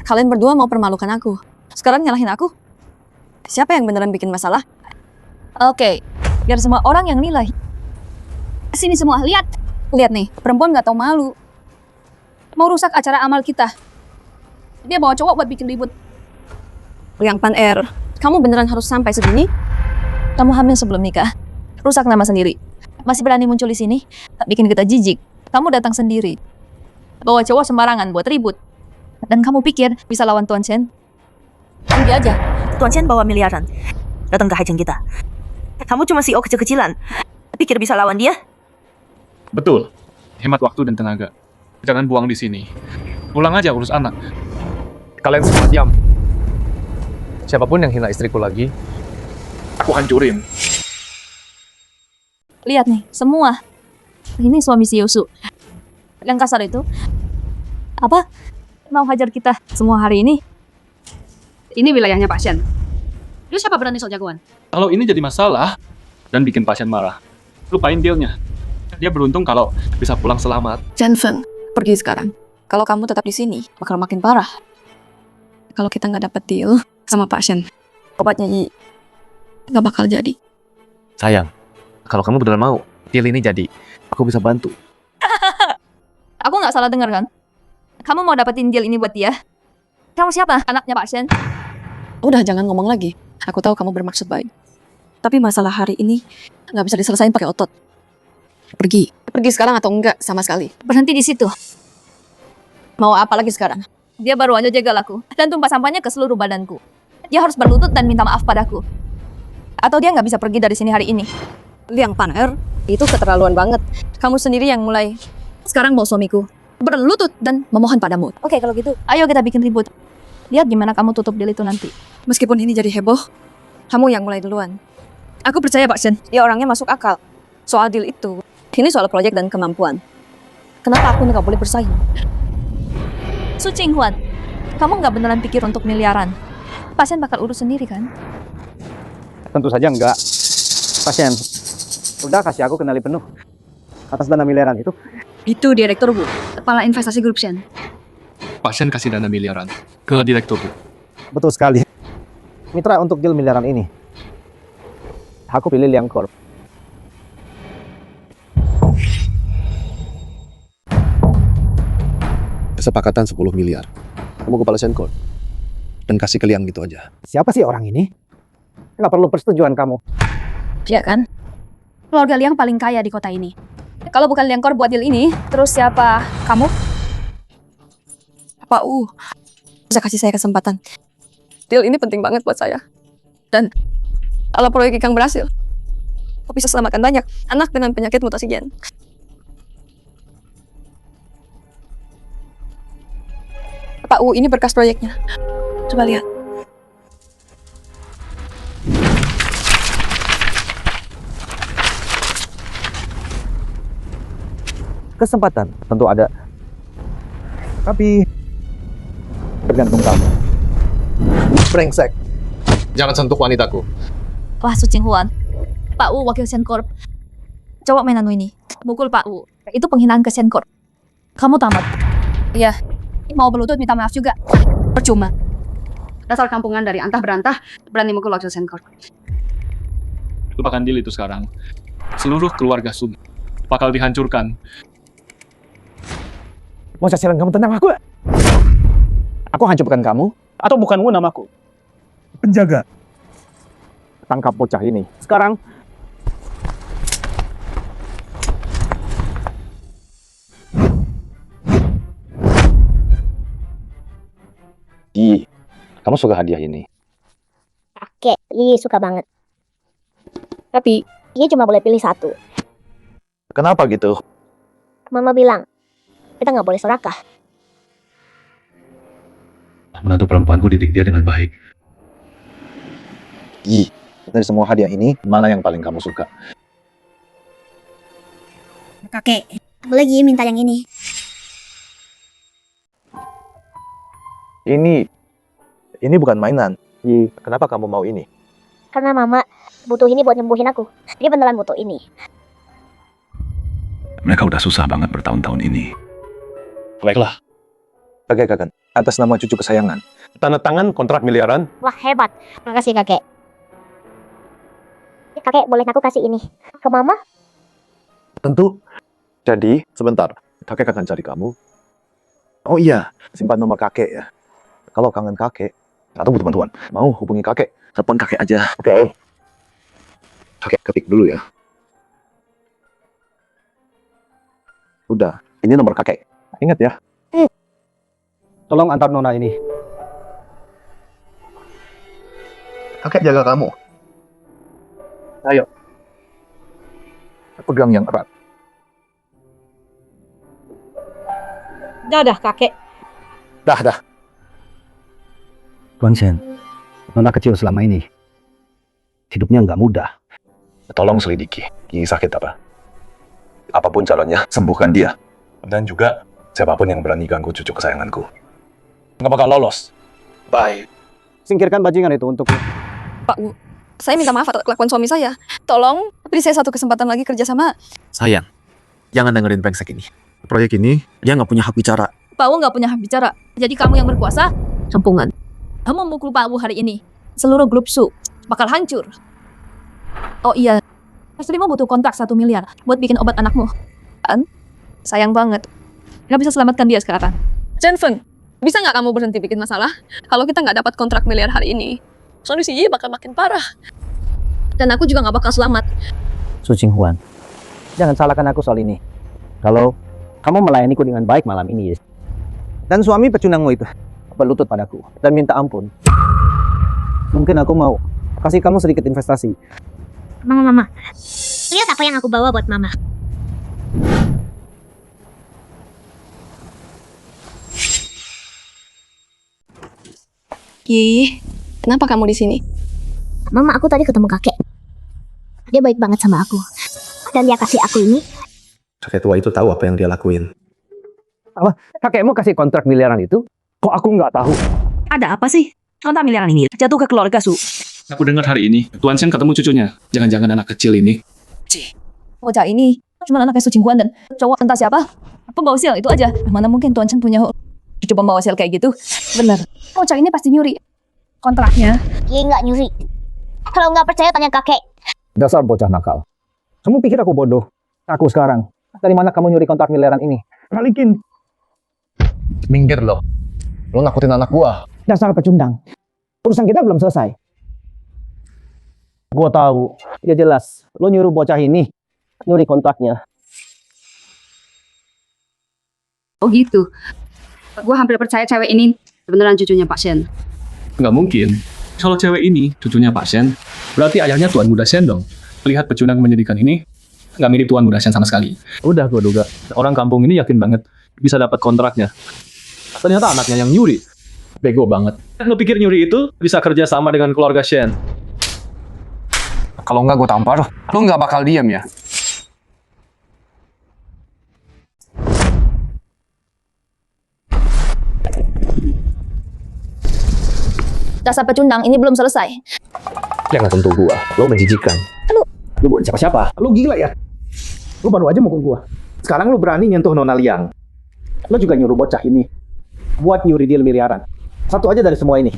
Kalian berdua mau permalukan aku. Sekarang nyalahin aku. Siapa yang beneran bikin masalah? Oke, biar semua orang yang nilai. Sini semua, lihat. Lihat nih, perempuan nggak tahu malu. Mau rusak acara amal kita. Dia bawa cowok buat bikin ribut. Yang Pan R, kamu beneran harus sampai segini? Kamu hamil sebelum nikah. Rusak nama sendiri. Masih berani muncul di sini, tak bikin kita jijik. Kamu datang sendiri. Bawa cowok sembarangan buat ribut. Dan kamu pikir bisa lawan Tuan Chen? Pergi aja. Tuan Chen bawa miliaran. Datang ke Haicheng kita. Kamu cuma CEO kecil-kecilan. Pikir bisa lawan dia? Betul. Hemat waktu dan tenaga. Jangan buang di sini. Pulang aja urus anak. Kalian semua diam. Siapapun yang hina istriku lagi, Aku hancurin. Lihat nih, semua. Ini suami si Yosu. Yang kasar itu. Apa? Mau hajar kita semua hari ini? Ini wilayahnya Pak Shen. Lu siapa berani sok jagoan? Kalau ini jadi masalah dan bikin pasien marah, lupain dealnya. Dia beruntung kalau bisa pulang selamat. Jensen, pergi sekarang. Kalau kamu tetap di sini, bakal makin parah. Kalau kita nggak dapat deal sama Pak Shen, obatnya Yi nggak bakal jadi. sayang, kalau kamu beneran mau, deal ini jadi, aku bisa bantu. Aku nggak salah dengar kan? Kamu mau dapetin deal ini buat dia? Kamu siapa? Anaknya Pak Shen? Udah, jangan ngomong lagi. Aku tahu kamu bermaksud baik. Tapi masalah hari ini nggak bisa diselesain pakai otot. Pergi. Pergi sekarang atau enggak sama sekali. Berhenti di situ. Mau apa lagi sekarang? Dia baru aja jaga aku dan tumpah sampahnya ke seluruh badanku. Dia harus berlutut dan minta maaf padaku. Atau dia nggak bisa pergi dari sini hari ini. Liang Pan Er, itu keterlaluan banget. Kamu sendiri yang mulai. Sekarang mau suamiku berlutut dan memohon padamu. Oke, kalau gitu, ayo kita bikin ribut. Lihat gimana kamu tutup deal itu nanti. Meskipun ini jadi heboh, kamu yang mulai duluan. Aku percaya Pak Shen, dia orangnya masuk akal. Soal deal itu, ini soal proyek dan kemampuan. Kenapa aku nggak boleh bersaing? Su Qinghuan, kamu nggak beneran pikir untuk miliaran? Pasien bakal urus sendiri kan? Tentu saja enggak. Pasien, udah kasih aku kenali penuh. Atas dana miliaran itu. Itu direktur Bu, kepala investasi grup Shen. Pasien kasih dana miliaran ke direktur, Bu. Betul sekali. Mitra untuk deal miliaran ini. Aku pilih Liang Corp. Kesepakatan 10 miliar. Kamu kepala Senkor. Dan kasih ke Liang gitu aja. Siapa sih orang ini? Nggak perlu persetujuan kamu. Iya kan? Keluarga Liang paling kaya di kota ini. Kalau bukan Liang Kor buat deal ini, terus siapa kamu? Pak U, bisa kasih saya kesempatan. Deal ini penting banget buat saya. Dan kalau proyek Ikang berhasil, aku bisa selamatkan banyak anak dengan penyakit mutasi gen. Pak U, ini berkas proyeknya. Coba lihat. kesempatan tentu ada. Tapi tergantung kamu. Brengsek. Jangan sentuh wanitaku. Wah, Su Jinghuan. Pak Wu wakil Senkorp. Coba main anu ini. Mukul Pak Wu. Itu penghinaan ke Senkorp. Kamu tamat. Iya. Mau berlutut minta maaf juga. Percuma. Dasar kampungan dari antah berantah berani mukul wakil Senkor. Lupakan deal itu sekarang. Seluruh keluarga Sun bakal dihancurkan. Mau casiran kamu tentang aku? Aku hancurkan kamu? Atau bukan Wu namaku? Penjaga. Tangkap bocah ini. Sekarang. Yi, kamu suka hadiah ini? Kakek, Yi suka banget. Tapi, Yi cuma boleh pilih satu. Kenapa gitu? Mama bilang, kita nggak boleh serakah. Menantu perempuanku didik dia dengan baik. Yi, dari semua hadiah ini, mana yang paling kamu suka? Kakek, boleh Yi minta yang ini. Ini bukan mainan. Yi, kenapa kamu mau ini? Karena Mama butuh ini buat nyembuhin aku. Dia beneran butuh ini. Mereka udah susah banget bertahun-tahun ini. Baiklah. Kakek Kakak, atas nama cucu kesayangan. Tanda tangan kontrak miliaran. Wah, hebat. Makasih, Kakek. Kakek, boleh aku kasih ini ke Mama? Tentu. Jadi, sebentar. Kakek akan cari kamu. Oh iya, simpan nomor kakek ya. Kalau kangen kakek, atau butuh bantuan, mau hubungi kakek, telepon kakek aja. Oke. Kakek ketik dulu ya. Udah, ini nomor kakek. Ingat ya. Tolong antar Nona ini. Kakek jaga kamu. Ayo. Pegang yang erat. Dah, kakek. Dah. Tuan Shen, Nona kecil selama ini hidupnya nggak mudah. Tolong selidiki, Ki sakit apa. Apapun calonnya, sembuhkan dia. Dan juga, siapapun yang berani ganggu cucu kesayanganku. Nggak bakal lolos. Bye. Singkirkan bajingan itu untuk. Pak Wu, saya minta maaf atas kelakuan suami saya. Tolong beri saya satu kesempatan lagi kerja sama. Sayang, jangan dengerin brengsek ini. Proyek ini, dia nggak punya hak bicara. Pak Wu nggak punya hak bicara. Jadi kamu yang berkuasa, campungan. Kamu memukul Pak Wu hari ini. Seluruh grup Su bakal hancur. Oh iya, Aslimu butuh kontrak 1 miliar buat bikin obat anakmu. Kan? Sayang banget. Gak bisa selamatkan dia sekarang. Chen Feng, bisa nggak kamu berhenti bikin masalah? Kalau kita nggak dapat kontrak miliar hari ini, kondisi Yi bakal makin parah. Dan aku juga nggak bakal selamat. Su Jinghuan, jangan salahkan aku soal ini. Kalau kamu melayaniku dengan baik malam ini, dan suami pecundangmu itu berlutut padaku dan minta ampun, mungkin aku mau kasih kamu sedikit investasi. Mama. Lihat apa yang aku bawa buat Mama. Yi, kenapa kamu di sini? Mama, aku tadi ketemu kakek. Dia baik banget sama aku. Dan dia kasih aku ini. Kakek tua itu tahu apa yang dia lakuin. Apa? Kakekmu kasih kontrak miliaran itu? Kok aku nggak tahu? Ada apa sih? Kontrak miliaran ini jatuh ke keluarga Su. Aku dengar hari ini, Tuan Shen ketemu cucunya. Jangan-jangan anak kecil ini. Bocah ini cuma anaknya Su Jinghuan dan cowok entah siapa. Pembawa sial itu aja. Mana mungkin Tuan Chen punya cucu pembawa sial kayak gitu. Bener. Bocah ini pasti nyuri kontraknya. Yi nggak nyuri. Kalau nggak percaya tanya kakek. Dasar bocah nakal. Kamu pikir aku bodoh? Aku sekarang. Dari mana kamu nyuri kontrak miliaran ini? Balikin. Minggir loh. Lo nakutin anak gua. Dasar pecundang. Urusan kita belum selesai. Gua tahu. Ya jelas. Lo nyuruh bocah ini nyuri kontraknya. Oh gitu. Gue hampir percaya cewek ini beneran cucunya Pak Shen. Nggak mungkin. Kalau cewek ini cucunya Pak Shen, berarti ayahnya Tuan Muda Shen dong. Lihat pecundang menyedihkan ini, nggak mirip Tuan Muda Shen sama sekali. Udah gue duga. Orang kampung ini yakin banget bisa dapat kontraknya. Ternyata anaknya yang nyuri. Bego banget. Lo pikir nyuri itu bisa kerja sama dengan keluarga Shen? Kalau nggak gue tampar, lo nggak bakal diam ya. Dasar pecundang, ini belum selesai. Jangan sentuh gua. Lo menjijikan. Lu bukan siapa-siapa. Lu gila ya? Lu baru aja mukul gua. Sekarang lu berani nyentuh Nona Liang. Lu juga nyuruh bocah ini buat nyuri deal miliaran. Satu aja dari semua ini.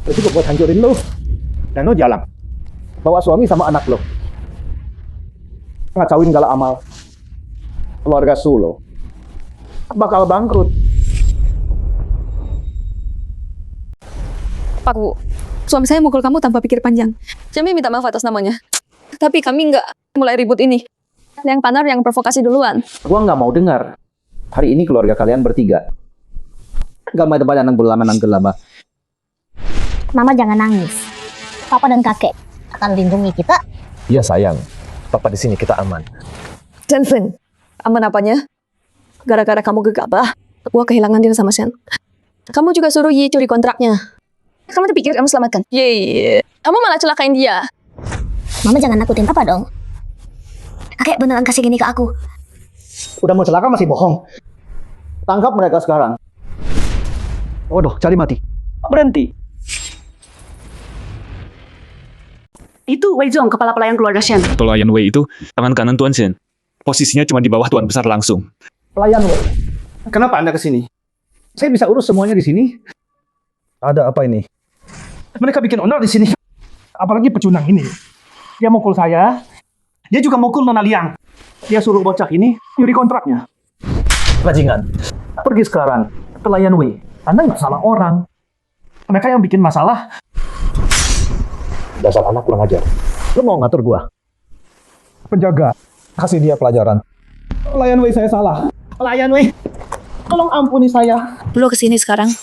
Itu cukup buat hancurin lu. Dan lu jalan. Bawa suami sama anak lu. Ngacauin gala amal. Keluarga Su lo. Bakal bangkrut. Pak Bu, suami saya mukul kamu tanpa pikir panjang. Kami minta maaf atas namanya. Tapi kami nggak mulai ribut ini. Yang Panar yang provokasi duluan. Gua nggak mau dengar. Hari ini keluarga kalian bertiga. Gak mau tempat anak berlama. Mama jangan nangis. Papa dan kakek akan lindungi kita. Iya sayang. Papa di sini kita aman. Jensen, aman apanya? Gara-gara kamu gegabah, gua kehilangan dia sama Shen. Kamu juga suruh Yi curi kontraknya. Kamu tuh pikir kamu selamatkan? Yeay, Kamu malah celakain dia. Mama jangan nakutin Papa dong. Kakek beneran kasih gini ke aku. Udah mau celaka masih bohong. Tangkap mereka sekarang. Waduh, cari mati. Berhenti. Itu Wei Zong, kepala pelayan keluarga Shen. Pelayan Wei itu tangan kanan Tuan Shen. Posisinya cuma di bawah Tuan Besar langsung. Pelayan Wei. Kenapa Anda kesini? Saya bisa urus semuanya di sini. Ada apa ini? Mereka bikin onar di sini. Apalagi pecundang ini. Dia mukul saya. Dia juga mukul Nona Liang. Dia suruh bocah ini nyuri kontraknya. Bajingan, pergi sekarang. Pelayan Wei. Anda nggak salah orang. Mereka yang bikin masalah. Dasar anak kurang ajar. Lu mau ngatur gua? Penjaga. Kasih dia pelajaran. Pelayan Wei, saya salah. Pelayan Wei, tolong ampuni saya. Lu kesini sekarang.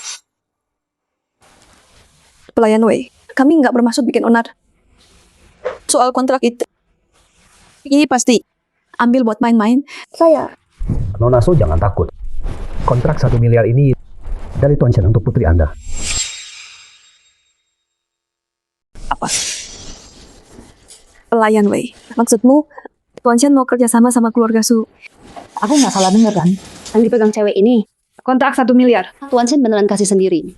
Pelayan Wei, kami nggak bermaksud bikin onar. Soal kontrak itu, ini pasti ambil buat main-main. Saya. Nona Su, jangan takut. Kontrak 1 miliar ini dari Tuan Shen untuk putri Anda. Apa? Pelayan Wei, maksudmu Tuan Shen mau kerjasama sama keluarga Su? Aku nggak salah denger kan? Yang dipegang cewek ini, kontrak 1 miliar. Tuan Shen beneran kasih sendiri.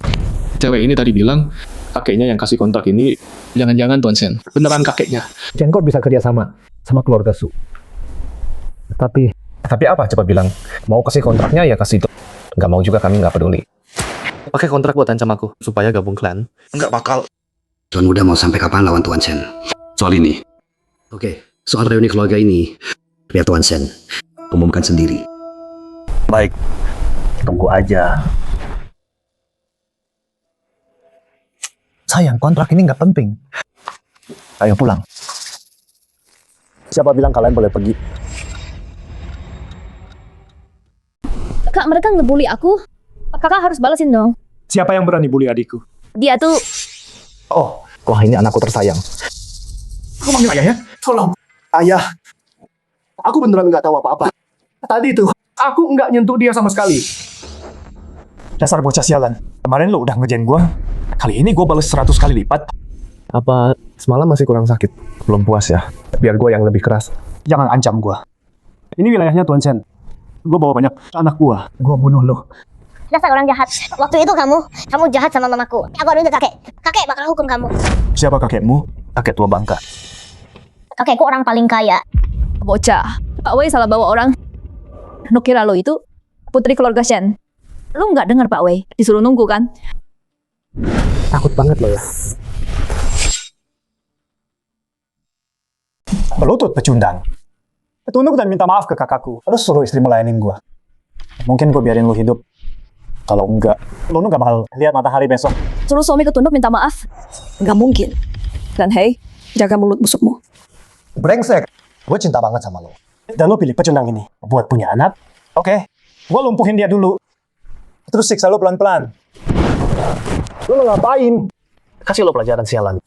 Cewek ini tadi bilang, kakeknya yang kasih kontrak ini, jangan-jangan Tuan Shen. Beneran kakeknya. Cengkor bisa kerjasama sama keluarga Su. Tapi apa? Coba bilang. Mau kasih kontraknya ya kasih itu. Nggak mau juga kami nggak peduli. Pakai kontrak buat ancam aku supaya gabung klan. Nggak bakal. Tuan Muda mau sampai kapan lawan Tuan Shen? Soal ini. Oke, soal reuni keluarga ini, biar Tuan Shen umumkan sendiri. baik, tunggu aja. Sayang, kontrak ini nggak penting. Ayo pulang. Siapa bilang kalian boleh pergi? Kak, mereka ngebully aku. Kakak harus balasin dong. Siapa yang berani bully adikku? Dia tuh... Oh, wah ini anakku tersayang. Aku manggil ayah ya? Tolong. Ayah, aku beneran nggak tahu apa-apa. Tadi tuh, aku nggak nyentuh dia sama sekali. Dasar bocah sialan. Kemarin lo udah ngejen gua. Kali ini gua bales 100 kali lipat. Apa semalam masih kurang sakit? Belum puas ya? Biar gua yang lebih keras. Jangan ancam gua. Ini wilayahnya Tuan Shen. Gua bawa banyak anak gua. Gua bunuh lo. Dasar orang jahat. Waktu itu kamu jahat sama mamaku. Aku aduin ke kakek. Kakek bakal hukum kamu. Siapa kakekmu? Kakek tua bangka. Kakekku orang paling kaya. Bocah. Pak Wei salah bawa orang. Nukira lo itu putri keluarga Shen. Lu nggak dengar Pak Wei? Disuruh nunggu kan? Takut banget lo ya. Berlutut pecundang. Tunduk dan minta maaf ke kakakku. Terus suruh istri melayanin gua. Mungkin gua biarin lu hidup. Kalau enggak, lu nggak bakal lihat matahari besok. Suruh suami ketunduk minta maaf? Nggak mungkin. Dan hey, jaga mulut busukmu. Brengsek. Gue cinta banget sama lo. Dan lo pilih pecundang ini buat punya anak. Oke, gue lumpuhin dia dulu. Terus siksa lo pelan-pelan. Lo ngapain? Kasih lo pelajaran sialan.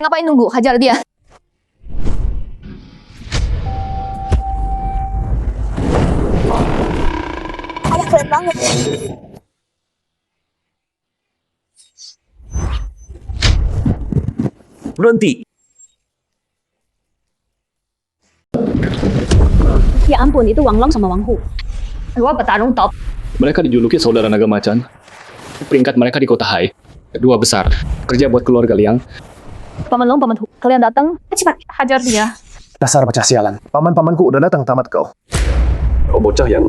Ngapain nunggu? Hajar dia. Ayah keren banget. Berhenti. Ya ampun, itu Wang Long sama Wang Hu. Dua petarung top. Mereka dijuluki saudara naga macan. Peringkat mereka di kota Hai. Dua besar, kerja buat keluarga Liang. Paman Long, Paman Hu, kalian datang, cepat hajar dia. Dasar bocah sialan. Paman-pamanku udah datang tamat kau. Oh, bocah yang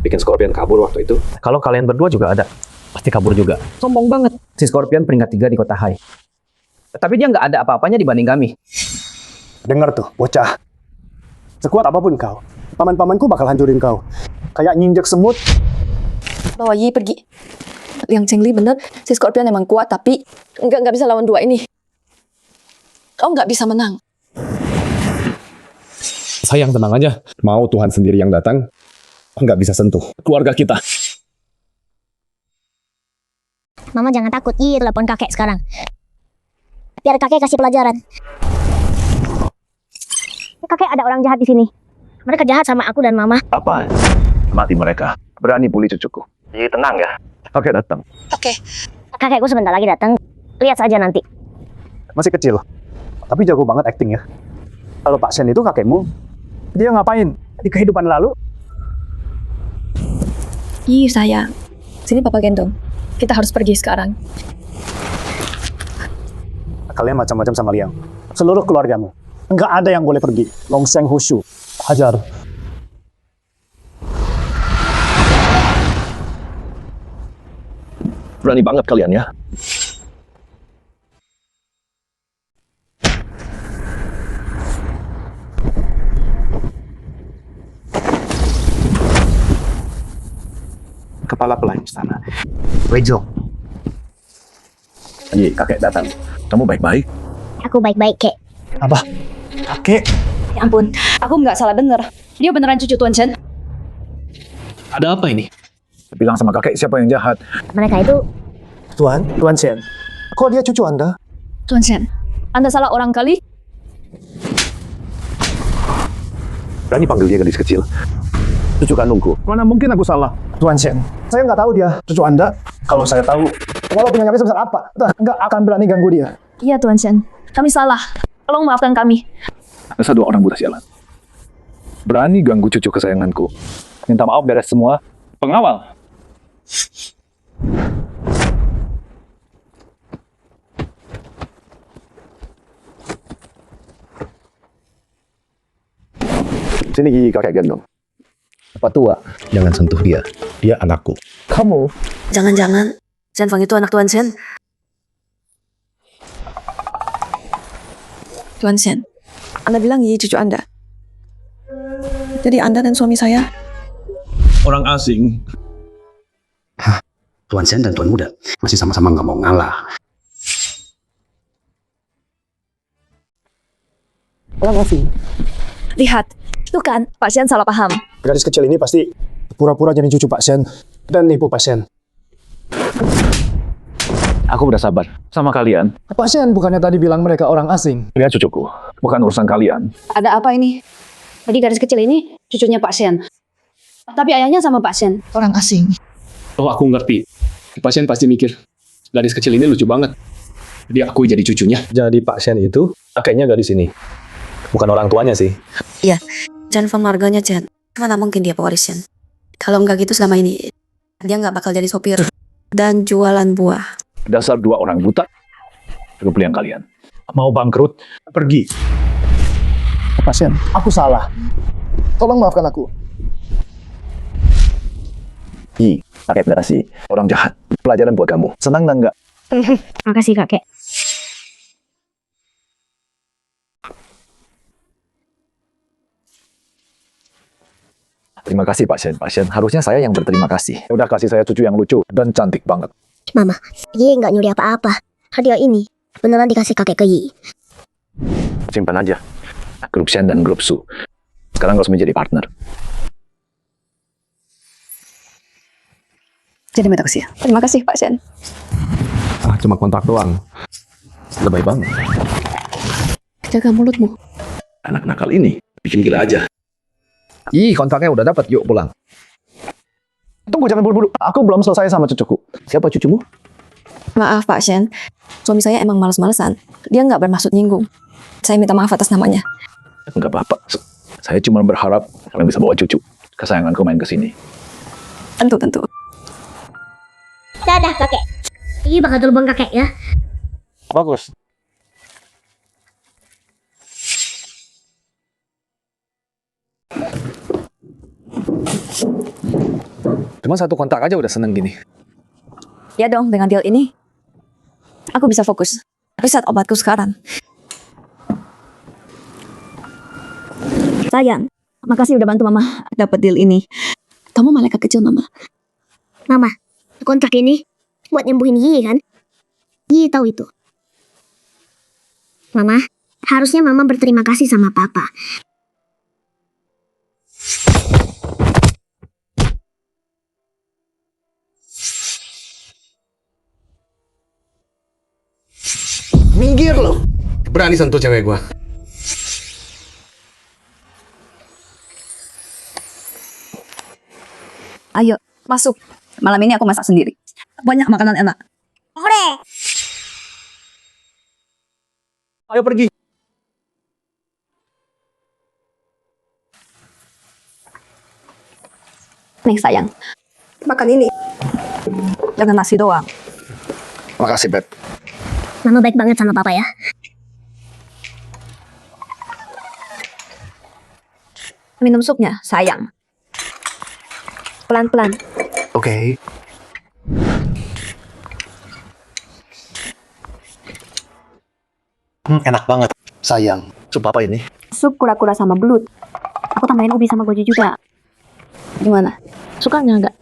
bikin Scorpion kabur waktu itu. Kalau kalian berdua juga ada, pasti kabur juga. Sombong banget. Si Scorpion peringkat 3 di kota Hai. Tapi dia nggak ada apa-apanya dibanding kami. Dengar tuh, bocah. Sekuat apapun kau, paman-pamanku bakal hancurin kau. Kayak nginjek semut. Bawa Yi pergi. Yang Cheng Li bener, si Scorpion emang kuat tapi nggak bisa lawan dua ini. Kau nggak bisa menang. Sayang, tenang aja. Mau Tuhan sendiri yang datang, nggak bisa sentuh keluarga kita. Mama jangan takut, Yi telepon kakek sekarang. Biar kakek kasih pelajaran. Kakek, ada orang jahat di sini. Mereka jahat sama aku dan mama. Apa? Mati mereka. Berani bully cucuku. Yi, tenang ya. Kakek datang. Oke. Kakekku sebentar lagi datang. Lihat saja nanti. Masih kecil, tapi jago banget acting ya. Kalau Pak Shen itu kakekmu, dia ngapain di kehidupan lalu? Yi sayang, sini papa gendong. Kita harus pergi sekarang. Kalian macam-macam sama Liang. Seluruh keluargamu. Nggak ada yang boleh pergi. Longseng Hushu. Hajar. Berani banget kalian ya. Kepala pelayan istana. Wejo. Yi, kakek datang. Kamu baik-baik? Aku baik-baik, Kek. Apa? Kakek? Ya ampun, aku nggak salah dengar. Dia beneran cucu Tuan Chen. Ada apa ini? Bilang sama kakek siapa yang jahat. Mereka itu... Tuan Shen. Kok dia cucu Anda? Tuan Shen, Anda salah orang kali? Berani panggil dia gadis kecil. Cucu kandungku. Mana mungkin aku salah? Tuan Shen, saya nggak tahu dia cucu Anda. Kalau saya tahu, walau penyakitnya sebesar apa, nggak akan berani ganggu dia. Iya Tuan Shen, kami salah. Tolong maafkan kami. Ada dua orang buta sialan. Berani ganggu cucu kesayanganku. Minta maaf beres semua. Pengawal. Sini gigi kakek gendong. Apa tua? Jangan sentuh dia. Dia anakku. Kamu? Jangan-jangan Chen Fang itu anak Tuan Shen. Tuan Shen, Anda bilang Yi cucu Anda. Jadi Anda dan suami saya Orang asing. Tuan Shen dan Tuan Muda masih sama-sama nggak mau ngalah. Orang asing. Lihat, itu kan Pak Shen salah paham. Gadis kecil ini pasti pura-pura jadi cucu Pak Shen dan nipu Pak Shen. Aku udah sabar sama kalian. Pak Shen bukannya tadi bilang mereka orang asing? Lihat cucuku, bukan urusan kalian. Ada apa ini? Jadi gadis kecil ini cucunya Pak Shen. Tapi ayahnya sama Pak Shen. orang asing. Oh, aku ngerti. Pasien pasti mikir, gadis kecil ini lucu banget. Jadi aku jadi cucunya. Jadi Pak Shen itu kakeknya gadis ini. Bukan orang tuanya sih. Iya, Chen Fang marganya Chen. Mana mungkin dia pewaris Chen. Kalau nggak gitu selama ini, dia nggak bakal jadi sopir dan jualan buah. Dasar dua orang buta. Cukup liang kalian. Mau bangkrut? Pergi. Pak Shen, aku salah. Tolong maafkan aku. Yi, kakek kasih orang jahat. Pelajaran buat kamu. Senang enggak? Makasih, kakek. Terima kasih Pak Shen. Pak Shen, harusnya saya yang berterima kasih. Udah kasih saya cucu yang lucu dan cantik banget. Mama, Yi nggak nyuri apa-apa. Hadiah ini beneran dikasih kakek ke Yi. Simpan aja. Grup Shen dan grup Su. Sekarang harus menjadi partner. Jadi minta kasih. Terima kasih Pak Shen. Cuma kontrak doang. Lebay banget. Jaga mulutmu. Anak nakal ini bikin gila aja. Ih, kontraknya udah dapat. Yuk pulang. Tunggu, jangan buru-buru. Aku belum selesai sama cucuku. Siapa cucumu? Maaf Pak Shen, suami saya emang males-malesan. Dia nggak bermaksud nyinggung. Saya minta maaf atas namanya. Enggak apa-apa. Saya cuma berharap kalian bisa bawa cucu kesayanganku main ke sini. Tentu. Dadah, kakek. Ini bakal terbang kakek ya. Bagus. Cuma satu kontrak aja udah seneng gini. Ya dong, dengan deal ini, aku bisa fokus riset obatku sekarang. Sayang, makasih udah bantu Mama dapat deal ini. Kamu malaikat kecil, Mama. Mama, kontrak ini buat nyembuhin Yi kan? Yi tahu itu. Mama, harusnya Mama berterima kasih sama Papa. Minggir lo. Berani sentuh cewek gua. Ayo, masuk. Malam ini aku masak sendiri. Banyak makanan enak. Hore! Ayo pergi. Nih sayang, makan ini. Jangan nasi doang. Makasih, Beb. Mama baik banget sama Papa ya. Minum supnya, sayang. Pelan-pelan. Oke. Enak banget. Sayang, sup apa ini? Sup kura-kura sama belut. Aku tambahin ubi sama goji juga. Gimana? Sukanya nggak?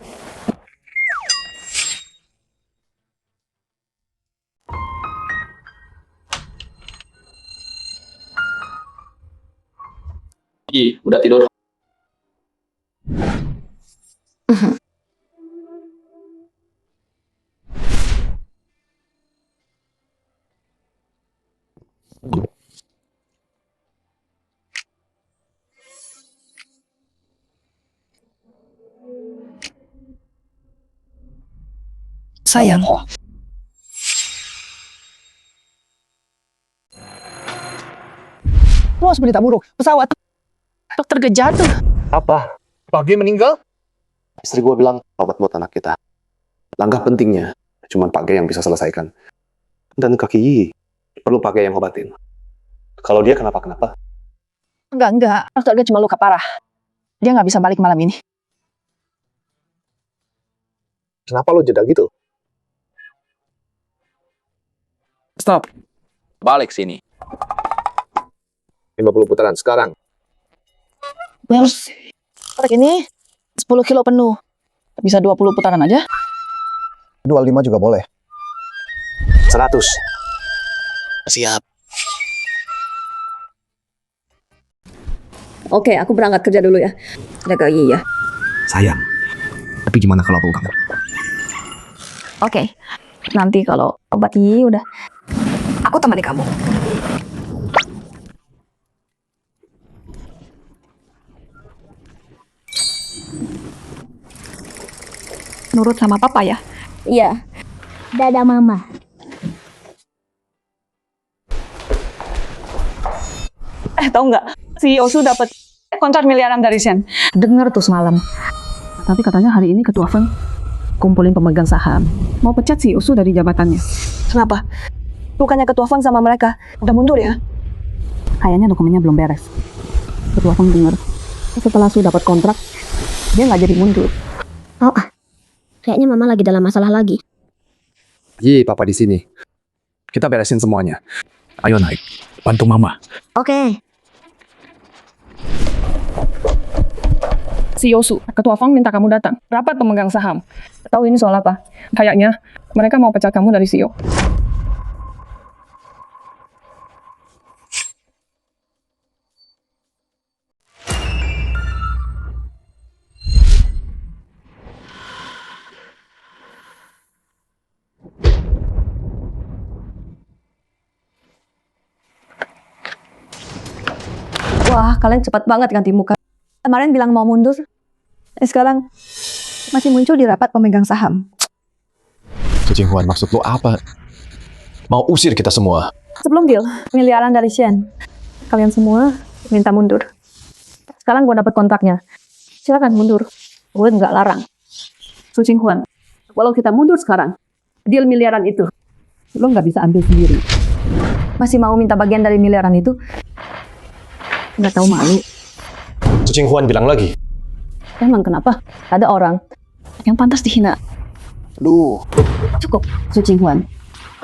Yi, udah tidur. Sayang. Bos, berita buruk. Pesawat. Dokter jatuh. Apa? Pagi meninggal? Istri gue bilang obat buat anak kita. Langkah pentingnya cuma Pak G yang bisa selesaikan. Dan kaki Yi perlu Pak G yang obatin. Kalau dia kenapa-kenapa? Enggak. Dokter cuma luka parah. Dia nggak bisa balik malam ini. Kenapa lo jeda gitu? Stop. Balik sini. 50 putaran sekarang. Well, trek ini 10 kilo penuh. Bisa 20 putaran aja. 25 juga boleh. 100. Siap. Oke, aku berangkat kerja dulu ya. Jaga Yi ya. Sayang. Tapi gimana kalau aku kangen? Oke. Nanti kalau obat Yi udah, aku temani kamu. Nurut sama Papa ya? Iya. Dadah Mama. Tahu nggak? Si Osu dapat kontrak miliaran dari Shen. Dengar tuh semalam. Tapi katanya hari ini Ketua Feng kumpulin pemegang saham. Mau pecat si Osu dari jabatannya. Kenapa? Bukannya Ketua Feng sama mereka udah mundur ya? Kayaknya dokumennya belum beres. Ketua Feng dengar setelah Su dapat kontrak, dia nggak jadi mundur. Oh, kayaknya Mama lagi dalam masalah lagi. Yi, Papa di sini. Kita beresin semuanya. Ayo naik. Bantu Mama. Oke. Si Yosu, Ketua Feng minta kamu datang. Rapat pemegang saham. Tahu ini soal apa? Kayaknya mereka mau pecat kamu dari CEO. Wah, kalian cepat banget ganti muka. Kemarin bilang mau mundur, sekarang masih muncul di rapat pemegang saham. Su Jinghuan, maksud lo apa? Mau usir kita semua? Sebelum deal, miliaran dari Shen. Kalian semua minta mundur. Sekarang gue dapet kontraknya. Silakan mundur. Gue nggak larang. Su Jinghuan, walau kita mundur sekarang, Deal miliaran itu, lo nggak bisa ambil sendiri. Masih mau minta bagian dari miliaran itu? Nggak tahu malu. Su Qinghuan bilang lagi. Emang kenapa? Ada orang yang pantas dihina. Lu. Cukup, Su Qinghuan.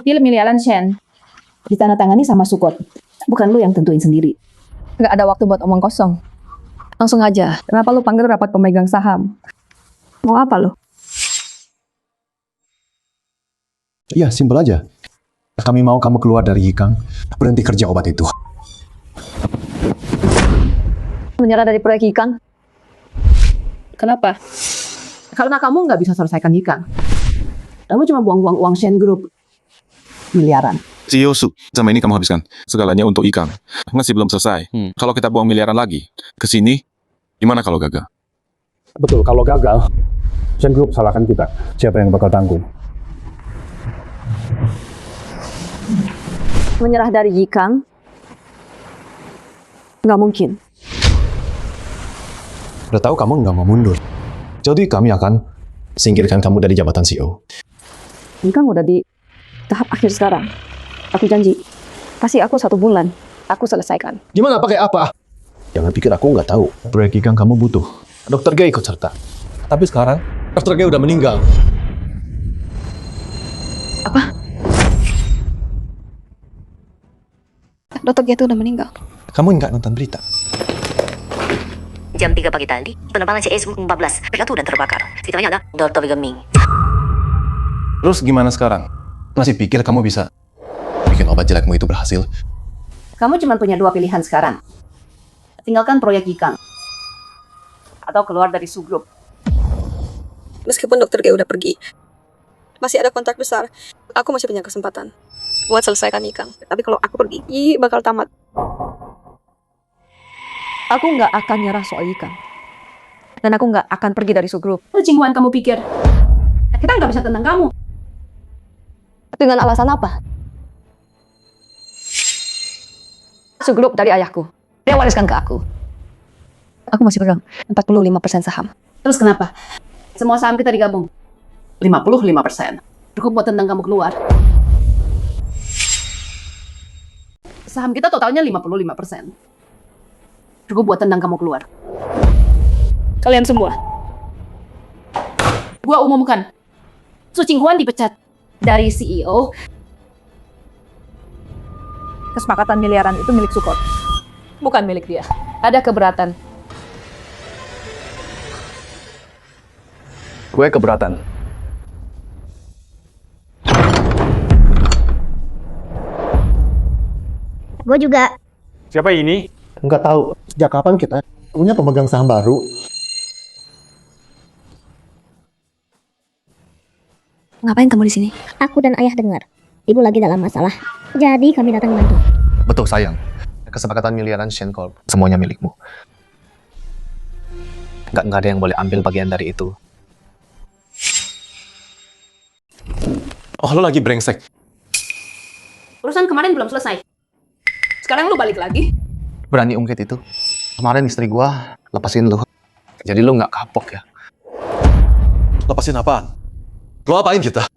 Deal miliaran Shen ditandatangani sama Sukot. Bukan lu yang tentuin sendiri. Nggak ada waktu buat omong kosong. Langsung aja. Kenapa lu panggil rapat pemegang saham? Mau apa lu? Iya, simpel aja. Kami mau kamu keluar dari Yikang, berhenti kerja obat itu. Menyerah dari proyek Yikang? Kenapa? Karena kamu nggak bisa selesaikan Yikang. Kamu cuma buang-buang uang Shen Group. Miliaran. CEO Su, sama ini kamu habiskan segalanya untuk Ikang. Masih belum selesai. Kalau kita buang miliaran lagi ke sini, gimana kalau gagal? Betul, kalau gagal, Shen Group salahkan kita. Siapa yang bakal tanggung? Menyerah dari Yikang? Nggak mungkin. Udah tahu kamu nggak mau mundur. Jadi kami akan singkirkan kamu dari jabatan CEO. Yikang udah di tahap akhir sekarang. Aku janji, kasih aku 1 bulan, aku selesaikan. Gimana pakai apa? Jangan pikir aku nggak tahu. Proyek Yikang kamu butuh. Dokter G ikut serta. Tapi sekarang, Dokter G udah meninggal. Apa? Dokter G itu udah meninggal. Kamu nggak nonton berita? Jam 3 pagi tadi, penerbangan CS-14 pesawat dan terbakar. Ceritanya ada Dr. Geming. Terus gimana sekarang? Masih pikir kamu bisa bikin obat jelekmu itu berhasil? Kamu cuma punya 2 pilihan sekarang. Tinggalkan proyek Yikang. Atau keluar dari Su Group. Meskipun Dokter G udah pergi, masih ada kontrak besar. Aku masih punya kesempatan buat selesaikan Yikang. Tapi kalau aku pergi, bakal tamat. Aku nggak akan nyerah soal Yikang. Dan aku nggak akan pergi dari Su Group. Qinghuan, kamu pikir kita nggak bisa tentang kamu? Dengan alasan apa? Su Group dari ayahku. Dia wariskan ke aku. Aku masih pegang 45% saham. Terus kenapa? Semua saham kita digabung 55%. Cukup buat tendang kamu keluar. Saham kita totalnya 55%. Cukup buat tendang kamu keluar. Kalian semua. Gua umumkan, Su Qinghuan dipecat dari CEO. Kesepakatan miliaran itu milik Sukot, bukan milik dia. Ada keberatan. Gue keberatan. Gue juga. Siapa ini? Nggak tahu. Sejak kapan kita punya pemegang saham baru? Ngapain kamu di sini? Aku dan ayah dengar. Ibu lagi dalam masalah. Jadi kami datang membantu. Betul sayang. Kesepakatan miliaran Shen Corp semuanya milikmu. Nggak ada yang boleh ambil bagian dari itu. Oh, lo lagi brengsek. Urusan kemarin belum selesai. Sekarang lu balik lagi. Berani ungkit itu. Kemarin istri gua lepasin lu. Jadi lu nggak kapok ya? Lepasin apaan? Lo apain kita?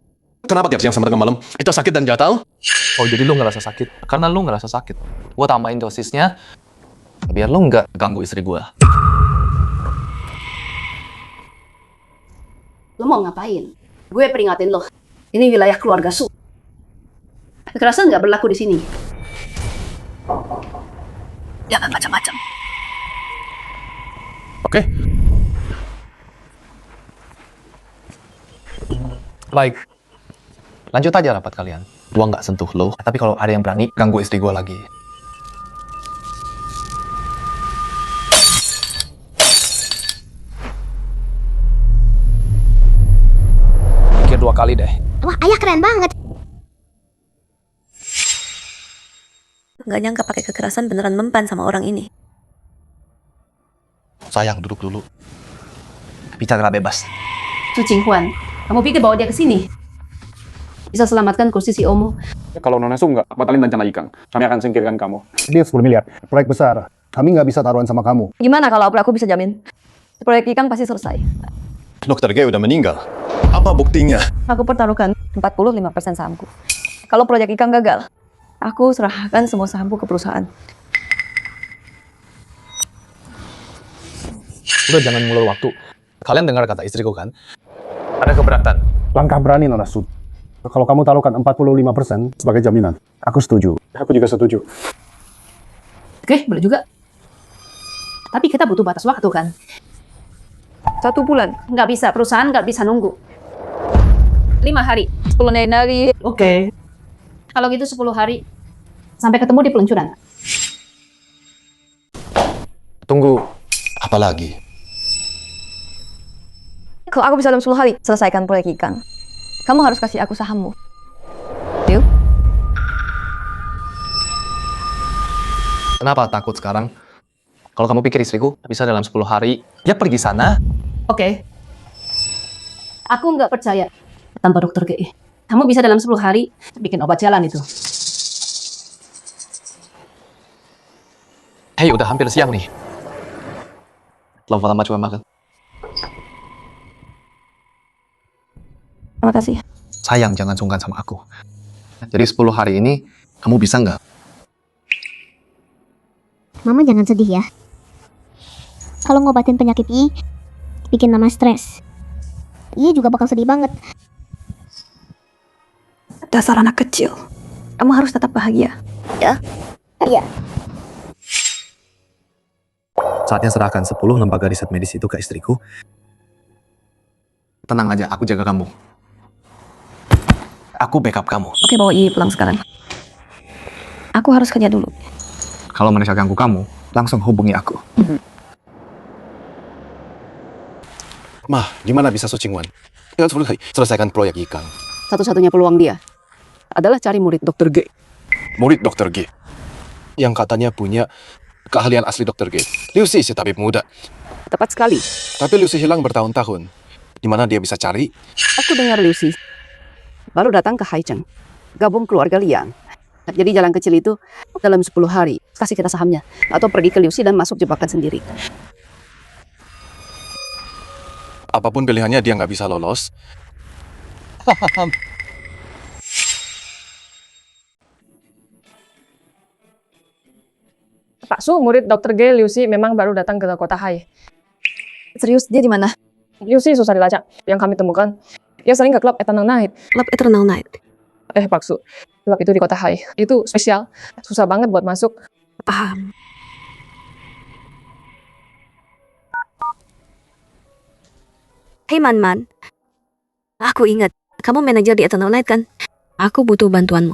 Kenapa tiap siang sampai tengah malam? Itu sakit dan gatal? Oh, jadi lu ngerasa sakit? Karena lu ngerasa sakit. Gua tambahin dosisnya, biar lu nggak ganggu istri gua. Lu mau ngapain? Gue peringatin lo. Ini wilayah keluarga Su. Kekerasan nggak berlaku di sini. Jangan macam-macam. Oke. Baik. Lanjut aja rapat kalian. Gua nggak sentuh lo. Tapi kalau ada yang berani ganggu istri gua lagi. Pikir 2 kali deh. Wah, ayah keren banget. Nggak nyangka pakai kekerasan beneran mempan sama orang ini. Sayang, duduk dulu. Bicara bebas. Su Qinghuan, kamu pikir bawa dia ke sini bisa selamatkan kursi CEO-mu? Kalau Nona Su nggak batalin rencana Ikang, kami akan singkirkan kamu. Dia 10 miliar. Proyek besar. Kami nggak bisa taruhan sama kamu. Gimana kalau aku bisa jamin? Proyek Yikang pasti selesai. Dokter G udah meninggal. Apa buktinya? Aku pertaruhkan 45% sahamku. Kalau proyek ikan gagal, aku serahkan semua sahamku ke perusahaan. Udah jangan ngulur waktu. Kalian dengar kata istriku kan? Ada keberatan. Langkah berani, Nona Sud. Kalau kamu taruhkan 45% sebagai jaminan, aku setuju. Aku juga setuju. Oke, boleh juga. Tapi kita butuh batas waktu kan? 1 bulan. Nggak bisa, perusahaan nggak bisa nunggu. 5 hari. 10 dari. Oke. Kalau gitu 10 hari. Sampai ketemu di peluncuran. Tunggu. Apalagi? Kalau aku bisa dalam 10 hari selesaikan proyek ikan, kamu harus kasih aku sahammu. Yuk. Kenapa takut sekarang? Kalau kamu pikir istriku bisa dalam 10 hari, ya pergi sana. Oke. Aku nggak percaya tanpa dokter GI. Kamu bisa dalam 10 hari bikin obat jalan itu. Hei, udah hampir siang nih. Lama-lama cuma makan. Terima kasih. Sayang, jangan sungkan sama aku. Jadi 10 hari ini, kamu bisa nggak? Mama jangan sedih ya. Kalau ngobatin penyakit I, bikin mama stres. I juga bakal sedih banget. Dasar anak kecil. Kamu harus tetap bahagia. Ya? Iya. Saatnya serahkan 10 lembaga riset medis itu ke istriku. Tenang aja, aku jaga kamu. Aku backup kamu. Oke, bawa I pulang sekarang. Aku harus kerja dulu. Kalau mereka ganggu kamu, langsung hubungi aku. Mah, gimana bisa Su Qingwan? Tinggal 10 hari selesaikan proyek ikan. Satu-satunya peluang dia adalah cari murid dokter G. Murid dokter G. Yang katanya punya keahlian asli dokter G. Liu Si tabib muda. Tepat sekali. Tapi Liu Si hilang bertahun-tahun. Di mana dia bisa cari? Aku dengar Liu Si baru datang ke Haicheng, gabung keluarga Liang. Jadi jalan kecil itu dalam 10 hari kasih kita sahamnya, atau pergi ke Liu Si dan masuk jebakan sendiri. Apapun pilihannya dia nggak bisa lolos. Pak Su, murid dokter G, Liu Si memang baru datang ke kota Hai. Serius, dia di mana? Liu Si susah dilacak. Yang kami temukan, dia sering ke klub Eternal Night. Klub Eternal Night. Pak Su, klub itu di kota Hai. Itu spesial. Susah banget buat masuk. Paham. Hei Man-Man. Aku ingat, kamu manajer di Eternal Night kan? Aku butuh bantuanmu.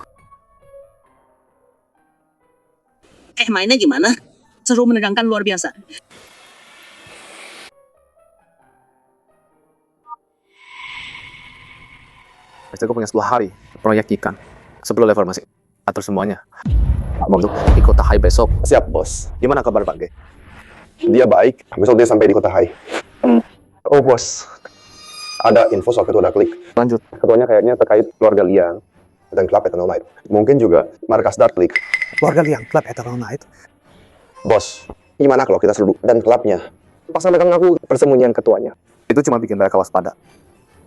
Mainnya gimana? Seru, menegangkan, luar biasa. Istriku punya 10 hari proyek ikan. Sebelum level masih atur semuanya. Mau tuh ikut Tahai besok. Siap, bos. Gimana kabar Pak G? Dia baik. Besok dia sampai di kota Hai. Oh, bos. Ada info soal ketua Dark League. Lanjut. Ketuanya kayaknya terkait keluarga Liang dan klub Eternal Night. Mungkin juga markas Dark League. Keluarga Liang, klub Eternal Night. Bos, gimana kalau kita serbu dan klubnya? Pasang mereka ngaku persembunyian ketuanya. Itu cuma bikin mereka waspada.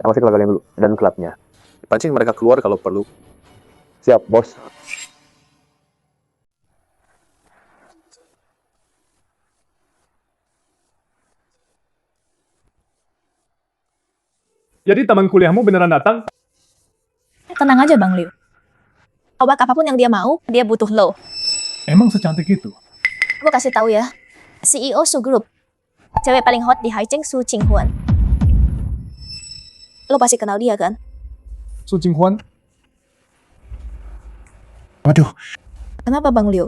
Awasi keluarga Liang dulu dan klubnya. Pancing mereka keluar kalau perlu. Siap, bos. Jadi teman kuliahmu beneran datang? Tenang aja Bang Liu. Obat apapun yang dia mau, dia butuh lo. Emang secantik itu? Gue kasih tahu ya, CEO Su Group, cewek paling hot di Haicheng, Su Qinghuan. Lo pasti kenal dia kan? Su Qinghuan? Waduh, Kenapa Bang Liu?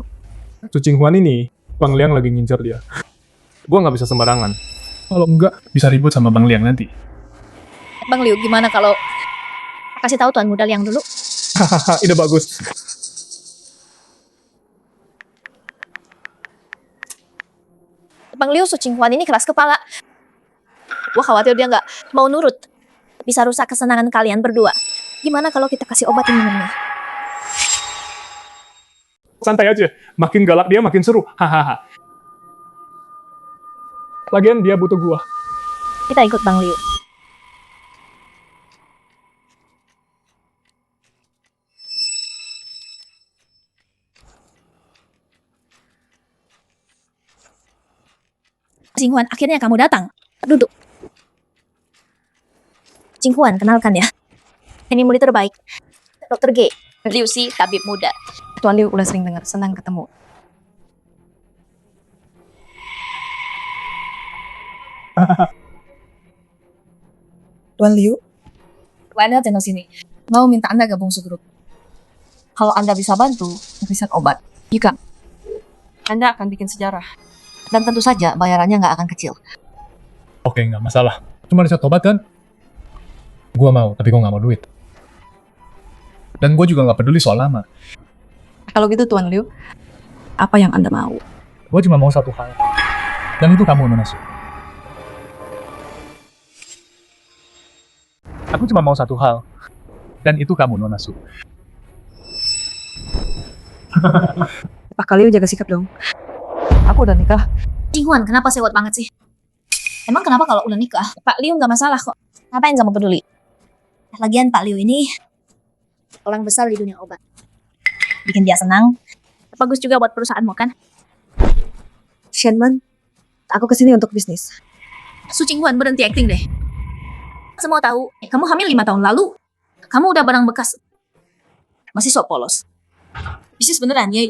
Su Qinghuan ini, Bang Liang lagi ngincer dia. Gua nggak bisa sembarangan. Kalau enggak, bisa ribut sama Bang Liang nanti. Bang Liu, gimana kalau kasih tahu Tuan Muda Liang dulu? Hahaha, ide bagus. Bang Liu, Su Qinghuan ini keras kepala. Gue khawatir dia nggak mau nurut. Bisa rusak kesenangan kalian berdua. Gimana kalau kita kasih obat yang minumnya? Santai aja, makin galak dia makin seru. Hahaha. Lagian dia butuh gua. Kita ikut Bang Liu. Jinghuan, akhirnya kamu datang. Duduk. Jinghuan, kenalkan ya. Ini murid terbaik. Dr. G. Liu Si, tabib muda. Tuan Liu udah sering dengar, senang ketemu. Tuan Liu, Anda datang sini. Mau minta Anda gabung segrup. Kalau Anda bisa bantu, riset obat. Yika, Anda akan bikin sejarah. Dan tentu saja bayarannya nggak akan kecil. Oke, nggak masalah. Cuma riset obat kan? Gua mau, tapi gua nggak mau duit. Dan gue juga nggak peduli soal nama. Kalau gitu Tuan Liu, apa yang Anda mau? Gue cuma mau satu hal. Dan itu kamu, Nona Su. Aku cuma mau satu hal. Dan itu kamu, Nona Su. Pak Liu jaga sikap dong. Aku udah nikah. Jinghuan, kenapa sewot banget sih? Emang kenapa kalau udah nikah? Pak Liu nggak masalah kok. Ngapain kamu peduli? Lagian Pak Liu ini orang besar di dunia obat. Bikin dia senang. Bagus juga buat perusahaanmu kan? Shenman, aku kesini untuk bisnis. Su Jinghuan, berhenti acting deh. Semua tahu, kamu hamil 5 tahun lalu. Kamu udah barang bekas. Masih sok polos. Bisnis beneran ya.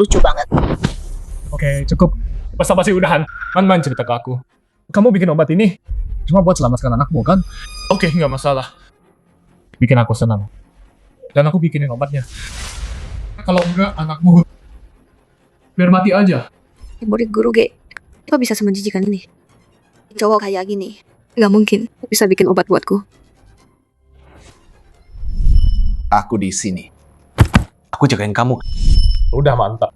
Lucu banget. Oke, cukup. Basa-basi udahan. Man cerita ke aku. Kamu bikin obat ini cuma buat selamatkan anakmu kan? Oke, nggak masalah. Bikin aku senang. Dan aku bikinin obatnya. Kalau enggak, anakmu biar mati aja. Murid guru G, kok bisa semenjijikan ini? Cowok kayak gini, gak mungkin bisa bikin obat buatku. Aku di sini. Aku jagain kamu. Udah mantap.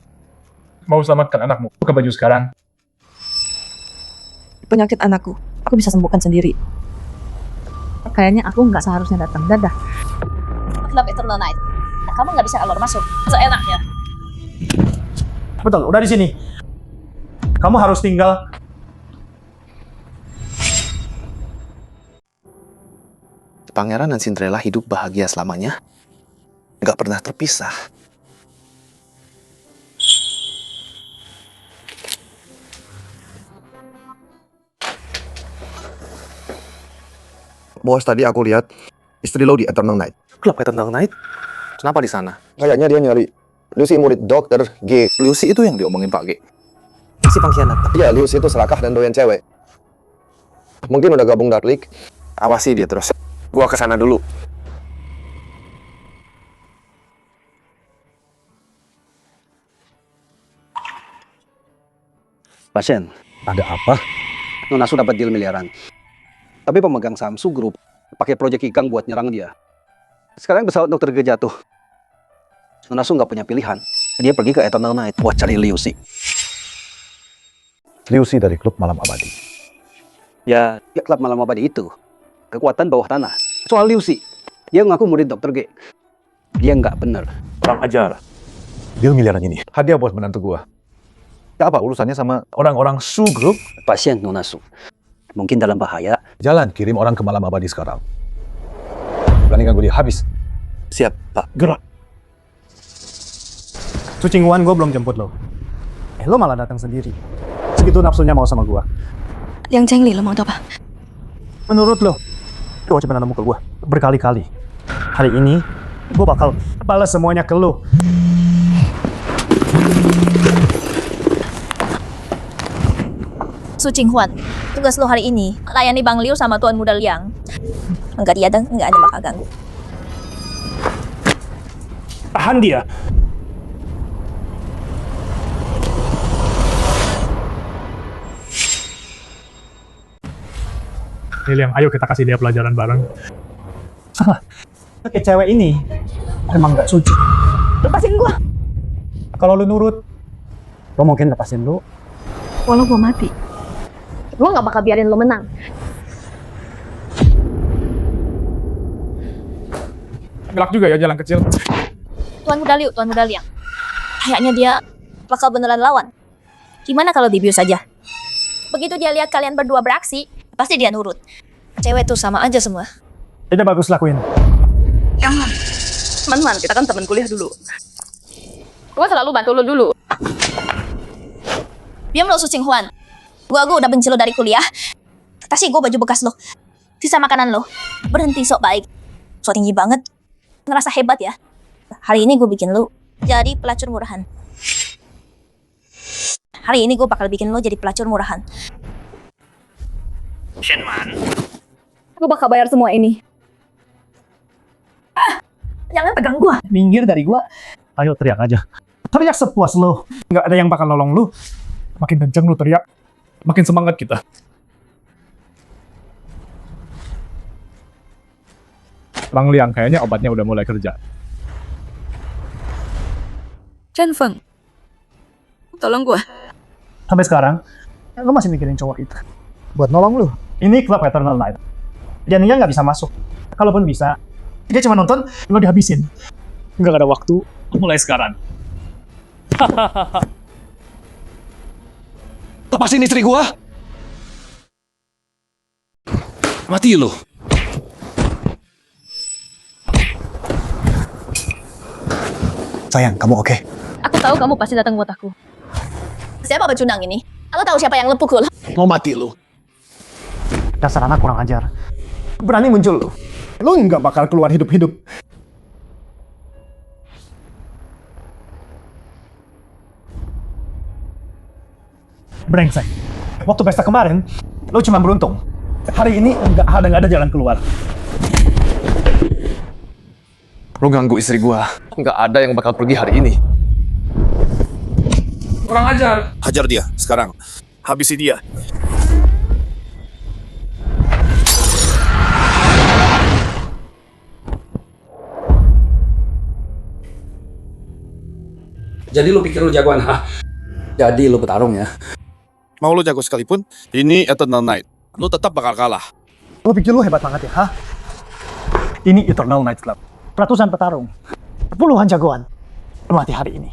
Mau selamatkan anakmu. Buka baju sekarang. Penyakit anakku, aku bisa sembuhkan sendiri. Kayaknya aku nggak seharusnya datang. Dadah. Club Eternal Night. Kamu nggak bisa keluar masuk. Seenaknya. Betul, udah di sini. Kamu harus tinggal. Pangeran dan Cinderella hidup bahagia selamanya. Nggak pernah terpisah. Bos, tadi aku lihat istri lo di Eternal Night. Klub Eternal Night? Kenapa di sana? Kayaknya dia nyari Lucy murid dokter G. Lucy itu yang diomongin Pak G. Si pengkhianat. Iya, Lucy itu serakah dan doyan cewek. Mungkin udah gabung Dark League. Awasi dia terus. Gua kesana dulu. Pasien, Ada apa? Nona Su dapat deal miliaran. Tapi pemegang saham Su Group pakai proyek Ikang buat nyerang dia. Sekarang pesawat Dr. G jatuh. Nona Su nggak punya pilihan. Dia pergi ke Eternal Night buat cari Liu Si. Liu Si dari klub Malam Abadi. Ya, klub Malam Abadi itu kekuatan bawah tanah. Soal Liu Si, dia ngaku murid Dr. G. Dia nggak bener. Kurang ajar. Deal miliaran ini hadiah buat menantu gua. Ya apa urusannya sama orang-orang Su Group? Pasien Nona Su. Mungkin dalam bahaya. Jalan, kirim orang ke Malam Abadi sekarang. Berani ganggu dia, habis. Siap, Pak. Gerak. Su Jinghuan, gue belum jemput lo. Lo malah datang sendiri. Segitu nafsunya mau sama gue. Yang Chengli, lo mau apa? Menurut lo coba nemu ke gue berkali-kali. Hari ini, gue bakal balas semuanya ke lo. Su Jinghuan, tugas lo hari ini layani Bang Liu sama Tuan Muda Liang. Enggak dia dan enggak ada bakal ganggu. Tahan dia. Liang, ayo kita kasih dia pelajaran bareng. Oke, cewek ini emang gak suci. Lepasin gua. Kalau lu nurut, lo mungkin lepasin lu. Walau gua mati, gua nggak bakal biarin lo menang. Galak juga ya jalan kecil. Tuan Muda Liang. Kayaknya dia bakal beneran lawan. Gimana kalau dibius saja? Begitu dia lihat kalian berdua beraksi, pasti dia nurut. Cewek tuh sama aja semua. Tidak bagus lakuin. Jangan. Man, kita kan teman kuliah dulu. Gua selalu bantu lo dulu. Diam lo Su Jinghuan. Gua udah benci lo dari kuliah. Kasih gue baju bekas lo. Sisa makanan lo. Berhenti sok baik. Sok tinggi banget. Ngerasa hebat ya. Hari ini gue bikin lo jadi pelacur murahan. Hari ini gue bakal bikin lo jadi pelacur murahan. Shenman. Gue bakal bayar semua ini. Jangan pegang gue. Minggir dari gua. Ayo teriak aja. Teriak sepuas lo. Nggak ada yang bakal nolong lu. Makin kenceng lu teriak, makin semangat kita. Bang Liang, kayaknya obatnya udah mulai kerja. Chen Feng, tolong gua. Sampai sekarang, lo masih mikirin cowok itu. Buat nolong lu. Ini klub Eternal Night. Dan dia nggak bisa masuk. Kalaupun bisa, dia cuma nonton, lo dihabisin. Nggak ada waktu, mulai sekarang. Lepasin istri gua! Mati lu! Sayang, kamu oke? Aku tahu kamu pasti datang buat aku. Siapa pecundang ini? Aku tahu siapa yang lo pukul. Mau mati lu. Dasar anak kurang ajar. Berani muncul lu. Lu nggak bakal keluar hidup-hidup. Brengsek. Waktu pesta kemarin, lu cuma beruntung. Hari ini nggak ada jalan keluar. Lu ganggu istri gua. Nggak ada yang bakal pergi hari ini. Kurang ajar. Hajar dia, sekarang. Habisi dia. Jadi lu pikir lu jagoan, ha? Jadi lu petarung ya? Mau lu jago sekalipun, ini Eternal Night. Lu tetap bakal kalah. Lu pikir lu hebat banget ya, ha? Ini Eternal Night Club. Ratusan petarung. Puluhan jagoan. Mati hari ini.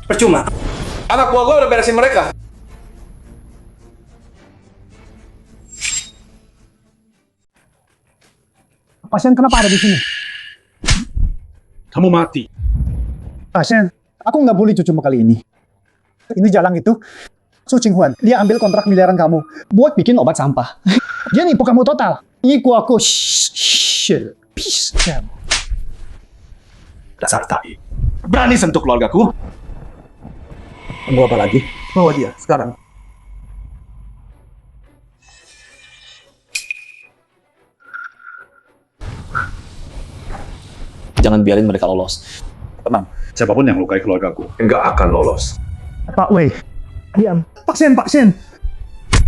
Percuma. Anak buah gue udah beresin mereka. Pasien kenapa ada di sini? Kamu mati. Pasien, aku nggak bully cucumu kali ini. Ini jalan itu, Su Qinghuan, dia ambil kontrak miliaran kamu buat bikin obat sampah. Dia nipu kamu total. Nipu aku. Peace. Dasar tai. Berani sentuh keluargaku? Tunggu apa lagi? Bawa dia, sekarang. Jangan biarin mereka lolos. Tenang, siapapun yang lukai keluargaku, nggak akan lolos. Pak Wei, diam. Pasien.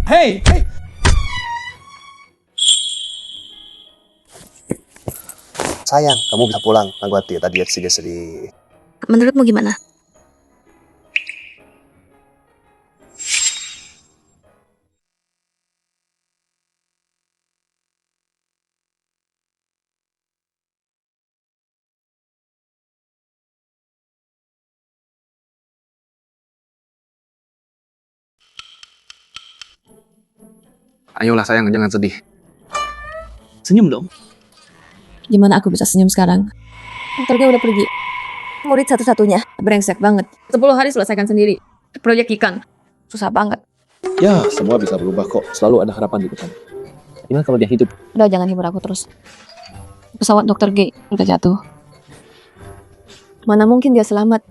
Hey. Sayang, kamu bisa pulang. Aku hati tadi sedih-sedih. Menurutmu gimana? Ayolah sayang, jangan sedih. Senyum dong. Gimana aku bisa senyum sekarang? Dokternya udah pergi. Murid satu-satunya. Brengsek banget. 10 hari selesaikan sendiri. Proyek ikan. Susah banget. Ya, semua bisa berubah kok. Selalu ada harapan di depan. Gimana kalau dia hidup? Udah, jangan hibur aku terus. Pesawat Dr. G udah jatuh. Mana mungkin dia selamat.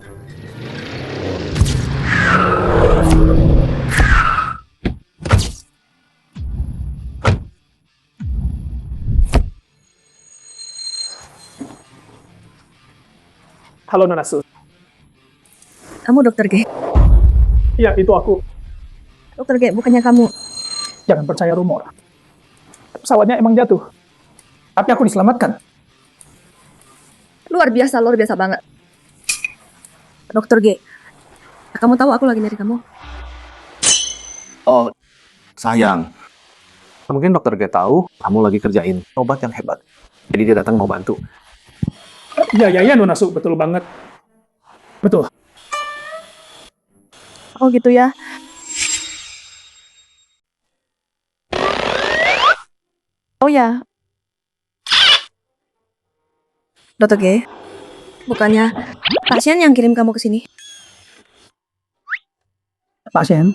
Halo Nona Su. Kamu Dr. G? Iya, itu aku. Dr. G, bukannya kamu? Jangan percaya rumor. Pesawatnya emang jatuh. Tapi aku diselamatkan. Luar biasa banget. Dr. G, kamu tahu aku lagi nyari kamu? Oh, sayang. Mungkin dokter G tahu kamu lagi kerjain obat yang hebat. Jadi dia datang mau bantu. Iya, Nona Su, betul banget. Betul. Oh gitu ya. Oh ya. Dokter G, bukannya pasien yang kirim kamu ke sini? Pasien?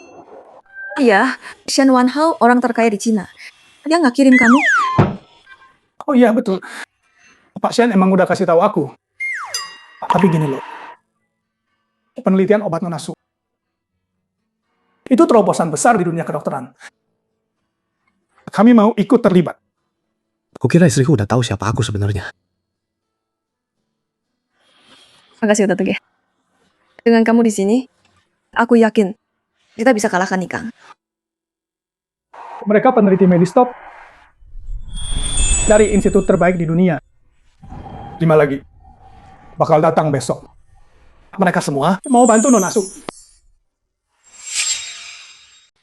Iya, Shen Wanhao orang terkaya di Cina. Dia nggak kirim kamu? Oh iya betul. Pak Shen emang udah kasih tahu aku. Tapi gini loh, penelitian obat nonasu itu terobosan besar di dunia kedokteran. Kami mau ikut terlibat. Kukira istriku udah tahu siapa aku sebenarnya. Makasih Dokter G. Dengan kamu di sini, aku yakin kita bisa kalahkan Ikang. Mereka peneliti medis top dari institut terbaik di dunia. 5 lagi bakal datang besok. Mereka semua mau bantu nonasu.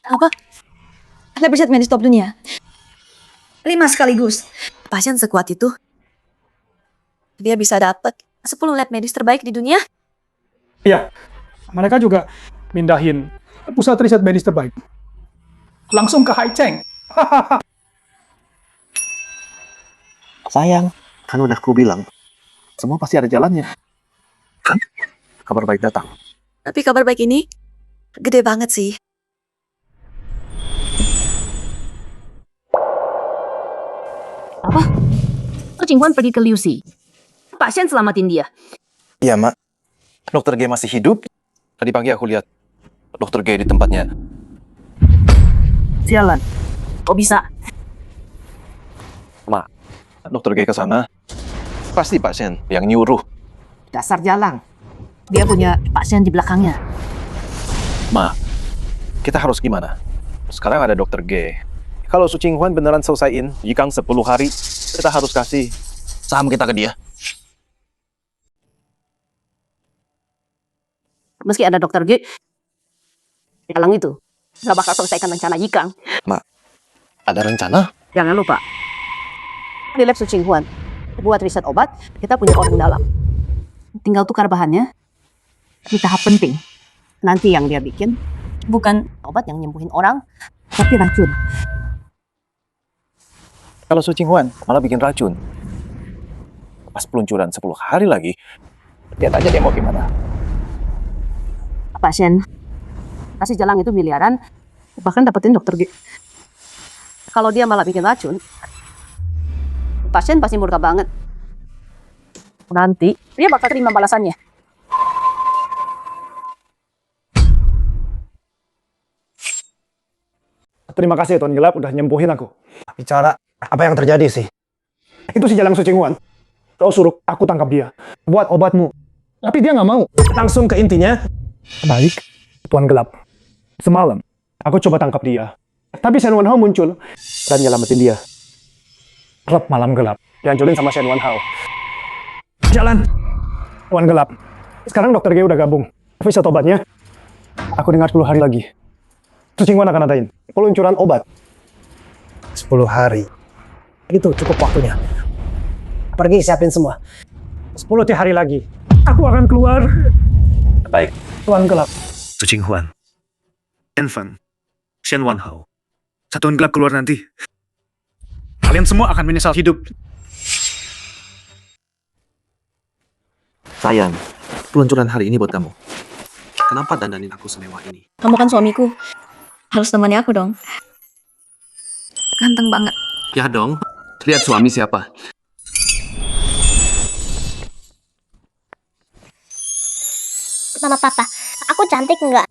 Apa? Lab riset medis top dunia. 5 sekaligus. Pasien sekuat itu, dia bisa dapat 10 lab medis terbaik di dunia. Iya, mereka juga mindahin pusat riset medis terbaik langsung ke Haicheng. Sayang, kan udah ku bilang, semua pasti ada jalannya. Kan? Kabar baik datang. Tapi kabar baik ini gede banget sih. Apa? Su Qinghuan pergi ke Liu Xi. Pak Shen selamatin dia. Iya, Mak. Dokter G masih hidup. Tadi pagi aku lihat Dokter G di tempatnya. Sialan. Kok bisa? Mak, Dokter G ke sana. Pasti Pak Shen yang nyuruh. Dasar jalang. Dia punya Pak Shen di belakangnya. Ma, kita harus gimana? Sekarang ada Dokter G. Kalau Su Qinghuan beneran selesaiin Yikang 10 hari, kita harus kasih saham kita ke dia. Meski ada Dokter G, jalang itu nggak bakal selesaikan rencana Yikang. Ma, ada rencana? Jangan lupa, di lab Su Qinghuan, buat riset obat, kita punya orang dalam. Tinggal tukar bahannya di tahap penting. Nanti yang dia bikin bukan obat yang nyembuhin orang, tapi racun. Kalau Su Qinghuan malah bikin racun. Pas peluncuran 10 hari lagi, lihat aja dia mau gimana. Pak Shen kasih jalang itu miliaran, bahkan dapetin Dokter G. Kalau dia malah bikin racun, Pak Shen pasti murka banget. Nanti dia bakal terima balasannya. Terima kasih Tuan Gelap udah nyembuhin aku. Bicara apa yang terjadi sih? Itu si Jalang Su Qinghuan. Kau suruh aku tangkap dia buat obatmu. Tapi dia nggak mau. Langsung ke intinya. Baik, Tuan Gelap. Semalam aku coba tangkap dia. Tapi Shen Wanhao muncul dan nyelamatin dia. Klub malam gelap dihancurin sama Shen Wanhao. Jalan, Tuan Gelap. Sekarang Dokter G udah gabung. Riset obatnya, aku dengar 10 hari lagi. Su Qinghuan akan adain peluncuran obat. 10 hari. Itu cukup waktunya. Pergi siapin semua. 10 hari lagi. Aku akan keluar. Baik. Tuan Gelap. Su Qinghuan, Fan, Shen Wanhao. Satuan Gelap keluar nanti. Kalian semua akan menyesal hidup. Sayang, peluncuran hari ini buat kamu. Kenapa dandanin aku semewah ini? Kamu kan suamiku. Harus temani aku dong. Ganteng banget. Ya dong, lihat suami siapa. Mama papa, aku cantik nggak?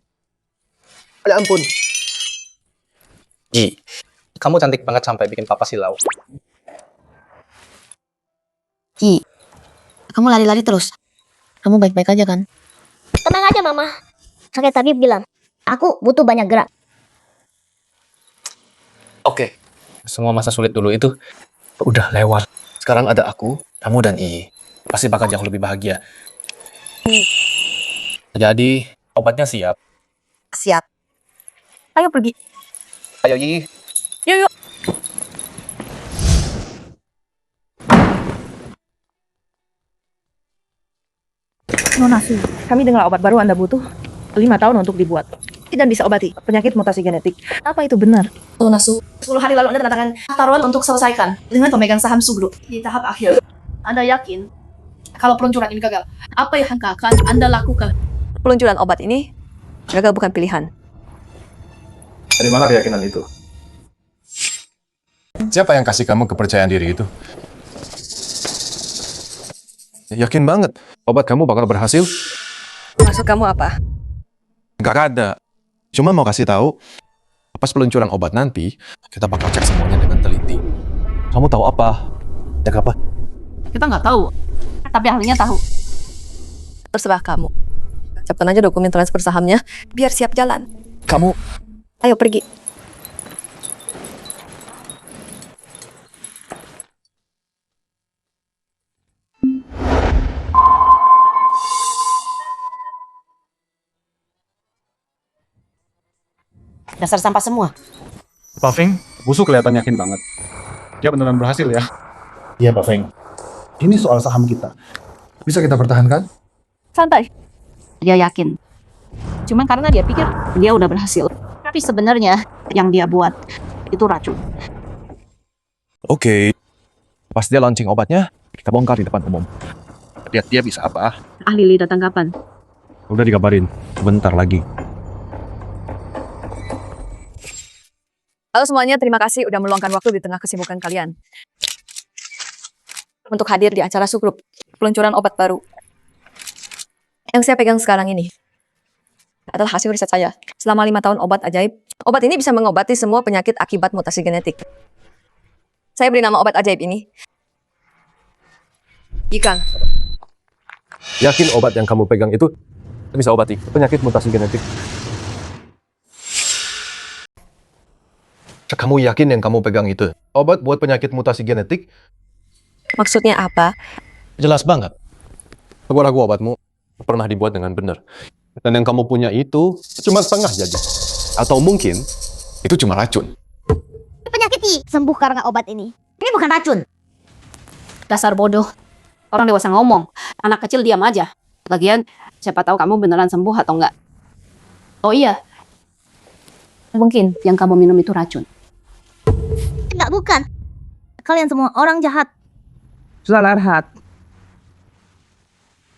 Ya ampun. Gi, kamu cantik banget sampai bikin papa silau. Ki, kamu lari-lari terus. Kamu baik-baik aja kan? Tenang aja mama. Sakit tabib bilang, aku butuh banyak gerak. Oke, semua masa sulit dulu itu udah lewat. Sekarang ada aku, kamu dan I. Pasti bakal jauh lebih bahagia. Jadi, obatnya siap. Siap. Ayo pergi. Ayo, Yi. Yuk, yuk. Nona Su, kami dengar obat baru Anda butuh 5 tahun untuk dibuat. Tidak bisa obati penyakit mutasi genetik. Apa itu benar? Nona Su, 10 hari lalu Anda tanda tangan taruhan untuk selesaikan dengan pemegang saham Su Group di tahap akhir. Anda yakin Kalau peluncuran ini gagal, apa yang akan Anda lakukan? Peluncuran obat ini gagal bukan pilihan. Dari mana keyakinan itu? Siapa yang kasih kamu kepercayaan diri itu? Yakin banget obat kamu bakal berhasil? Maksud kamu apa? Gak ada. Cuma mau kasih tahu, pas peluncuran obat nanti, kita bakal cek semuanya dengan teliti. Kamu tahu apa? Cek apa? Kita nggak tahu, tapi ahlinya tahu. Terserah kamu. Siapkan aja dokumen transfer sahamnya, biar siap jalan. Kamu... Ayo pergi. Dasar sampah semua. Pak Feng, busuk kelihatan yakin banget. Dia beneran berhasil ya. Iya Pak Feng. Ini soal saham kita. Bisa kita pertahankan? Santai. Dia yakin. Cuma karena dia pikir dia udah berhasil. Tapi sebenarnya yang dia buat itu racun. Oke. Pas dia launching obatnya, kita bongkar di depan umum. Lihat dia bisa apa. Ahli Li datang kapan? Udah dikabarin, bentar lagi. Halo semuanya, terima kasih udah meluangkan waktu di tengah kesibukan kalian untuk hadir di acara Sugrup, peluncuran obat baru. Yang saya pegang sekarang ini adalah hasil riset saya. Selama 5 tahun obat ajaib, obat ini bisa mengobati semua penyakit akibat mutasi genetik. Saya beri nama obat ajaib ini Yikang. Yakin obat yang kamu pegang itu bisa obati penyakit mutasi genetik? Kamu yakin yang kamu pegang itu obat buat penyakit mutasi genetik? Maksudnya apa? Jelas banget. Aku ragu obatmu pernah dibuat dengan benar. Dan yang kamu punya itu cuma setengah jadi. Atau mungkin itu cuma racun. Penyakit sembuh karena obat ini. Ini bukan racun. Dasar bodoh. Orang dewasa ngomong, anak kecil diam aja. Lagian, siapa tahu kamu beneran sembuh atau enggak. Oh iya, mungkin yang kamu minum itu racun. Enggak, bukan. Kalian semua orang jahat. Sudah Larhat.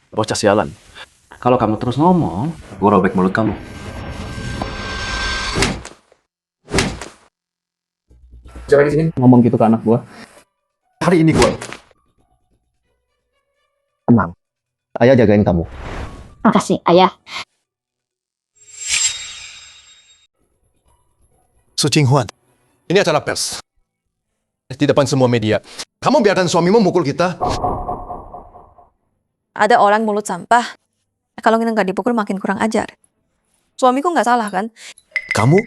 Bocah sialan. Kalau kamu terus ngomong, gue robek mulut kamu. Siapa di sini ngomong gitu ke anak gua? Hari ini gua tenang. Ayah jagain kamu. Makasih, Ayah. Su Qinghuan, ini acara pers. Di depan semua media. Kamu biarkan suamimu mukul kita? Ada orang mulut sampah. Kalau kita nggak dipukul makin kurang ajar. Suamiku nggak salah kan? Kamu?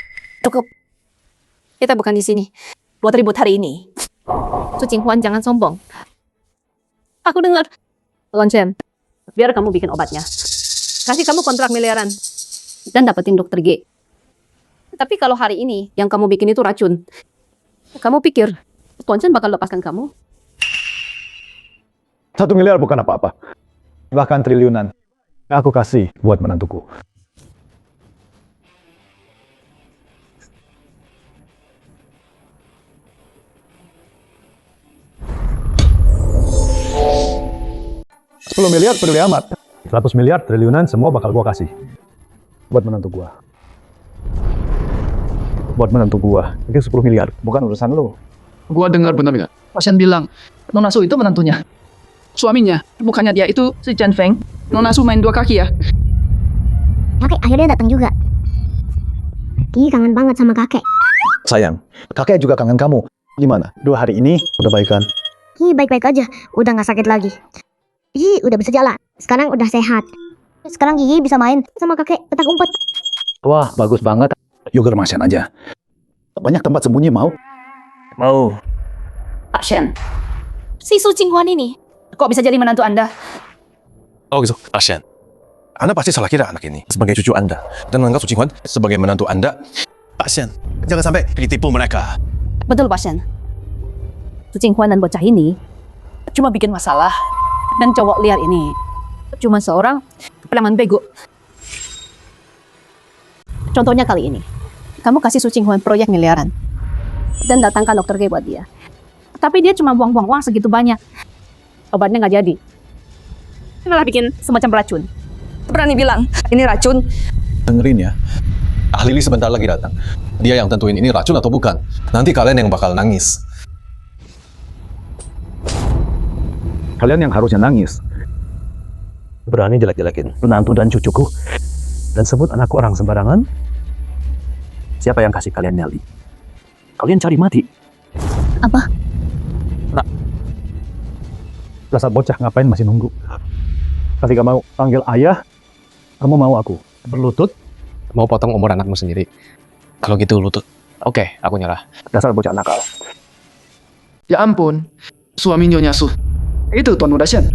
Cukup. Kita bukan di sini buat ribut hari ini. Su Qinghuan, jangan sombong. Aku dengar. Lonchen, biar kamu bikin obatnya. Kasih kamu kontrak miliaran. Dan dapetin dokter G. Tapi kalau hari ini yang kamu bikin itu racun, kamu pikir Tuan Chen bakal lepaskan kamu? 1 miliar bukan apa-apa. Bahkan triliunan. Aku kasih buat menantuku. $10 miliar peduli amat. 100 miliar triliunan semua bakal gua kasih. Buat menantu gua. Buat menantu gua. Mungkin 10 miliar. Bukan urusan lu. Gua dengar benar nggak? Pasien bilang, Nona Su itu menantunya. Suaminya, bukannya dia itu si Chen Feng. Nona Su main 2 kaki ya? Kakek akhirnya datang juga. Ki kangen banget sama kakek. Sayang, kakek juga kangen kamu. Gimana? 2 hari ini udah baikan? Ki baik-baik aja. Udah nggak sakit lagi. Gigi udah bisa jalan. Sekarang udah sehat. Sekarang Gigi bisa main sama kakek petak umpet. Wah, bagus banget. Yuk germasian aja. Banyak tempat sembunyi, mau? Mau. Pak Shen, si Su Qinghuan ini kok bisa jadi menantu Anda? Oh gitu, Pasien. Anda pasti salah kira anak ini sebagai cucu Anda. Dan menganggap Su Qinghuan sebagai menantu Anda. Pasien, jangan sampai ditipu mereka. Betul, Pak Shen. Su Qinghuan dan bocah ini cuma bikin masalah. Dan cowok liar ini cuma seorang preman bego. Contohnya kali ini, kamu kasih Su Qinghuan proyek miliaran. Dan datangkan dokter G buat dia. Tapi dia cuma buang-buang uang segitu banyak. Obatnya nggak jadi. malah bikin semacam racun. Berani bilang, ini racun. Dengerin ya. Ahli Lili sebentar lagi datang. Dia yang tentuin ini racun atau bukan. Nanti kalian yang bakal nangis. Kalian yang harusnya nangis. Berani jelek-jelekin menantu dan cucuku. Dan sebut anakku orang sembarangan. Siapa yang kasih kalian nyali? Kalian cari mati. Apa? Nah, dasar bocah ngapain masih nunggu? Ketika mau panggil ayah, kamu mau aku berlutut? Mau potong umur anakmu sendiri. Kalau gitu lutut. Oke, aku nyerah. Dasar bocah nakal. Ya ampun, suami Nyonya Su. Itu Tuan Muda Shen.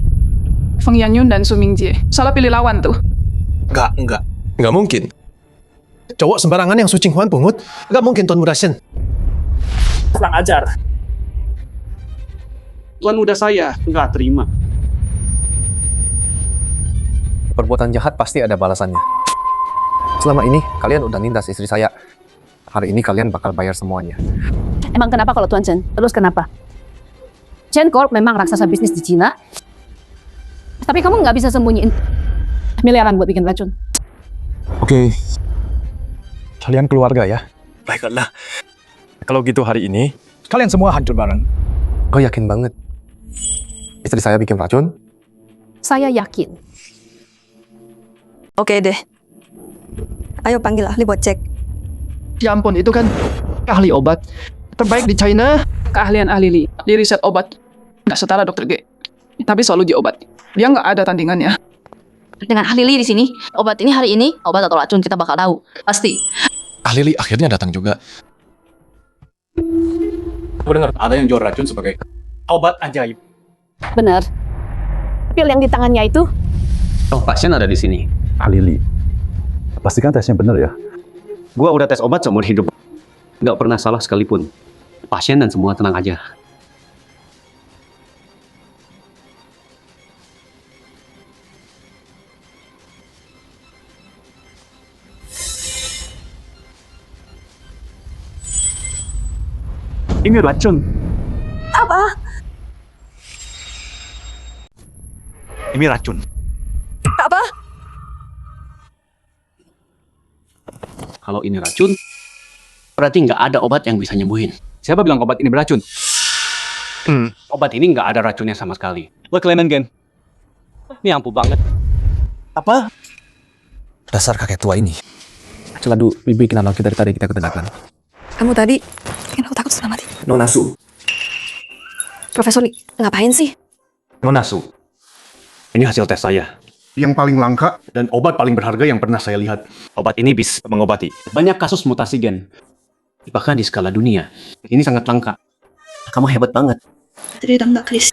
Feng Yanyun dan Su Mingjie. Salah pilih lawan tuh. Nggak mungkin. Cowok sembarangan yang Su Qinghuan pungut, nggak mungkin Tuan Muda Shen. Kurang ajar. Tuan muda saya nggak terima. Perbuatan jahat pasti ada balasannya. Selama ini kalian udah nindas istri saya. Hari ini kalian bakal bayar semuanya. Emang kenapa kalau Tuan Chen? Terus kenapa? Chen Corp memang raksasa bisnis di Cina. Tapi kamu nggak bisa sembunyiin miliaran buat bikin racun. Oke. Kalian keluarga ya? Baiklah. Kalau gitu hari ini, kalian semua hancur bareng. Kau yakin banget? Istri saya bikin racun? Saya yakin. Oke deh. Ayo panggil ahli buat cek. Ya ampun, itu kan ahli obat terbaik di China. Keahlian ahli Li di riset obat nggak setara Dr. G. Tapi selalu di obat. Dia nggak ada tandingannya. Dengan ahli Li di sini, obat ini hari ini, obat atau racun kita bakal tahu. Pasti. Ahli Li akhirnya datang juga. Aku dengar ada yang jual racun sebagai obat ajaib. Benar. Pil yang di tangannya itu. Oh, pasien ada di sini. Ahli Li. Pastikan tesnya benar ya. Gua udah tes obat seumur hidup. Nggak pernah salah sekalipun. Pasien dan semua tenang aja. Ini racun. Apa? ini racun. Apa? Kalau ini racun, berarti nggak ada obat yang bisa nyembuhin. Siapa bilang obat ini beracun? Obat ini nggak ada racunnya sama sekali. Lo kelainan, Gen. Ini ampuh banget. Apa? Dasar kakek tua ini. Celadu, bikin anak kita dari tadi kita ketenakan. Kamu tadi bikin aku takut setengah mati. Nona Su. Profesor Lee, ngapain sih? Nona Su. Ini hasil tes saya. Yang paling langka dan obat paling berharga yang pernah saya lihat. Obat ini bisa mengobati banyak kasus mutasi gen. Bahkan di skala dunia. Ini sangat langka. Kamu hebat banget. Tadi udah enggak, Chris.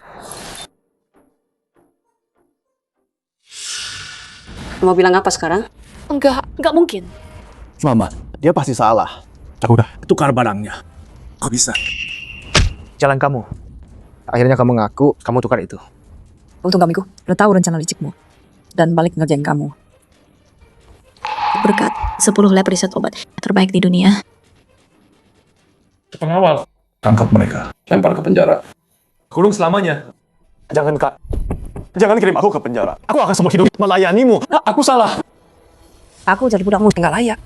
Mau bilang apa sekarang? Enggak mungkin. Mama, dia pasti salah. Aku udah tukar barangnya. Kok bisa? Jalan kamu. Akhirnya kamu ngaku, kamu tukar itu. Untung kamiku udah tahu rencana licikmu dan balik ngerjain kamu. Berkat 10 lab riset obat terbaik di dunia. Pengawal. Tangkap mereka. Lempar ke penjara. Kurung selamanya. Jangan, Kak. Jangan kirim aku ke penjara. Aku akan seumur hidup melayanimu. Aku salah. Aku jadi budakmu nggak layak.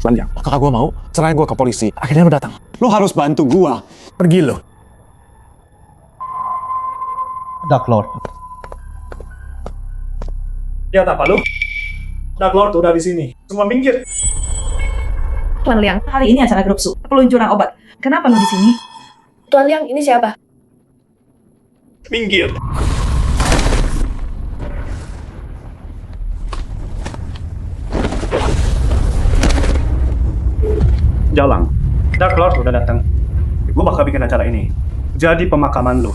Selanjang, kakak gue mau serahin gue ke polisi. Akhirnya lo datang. Lo harus bantu gue. Pergi lo. Dark Lord. Lihat apa lu? Dark Lord udah di sini. Semua minggir. Tuan Liang, hari ini acara grup Su, peluncuran obat. Kenapa lu di sini? Tuan Liang, ini siapa? Minggir. Jalang, Dark Lord udah datang. Gue bakal bikin acara ini jadi pemakaman lu.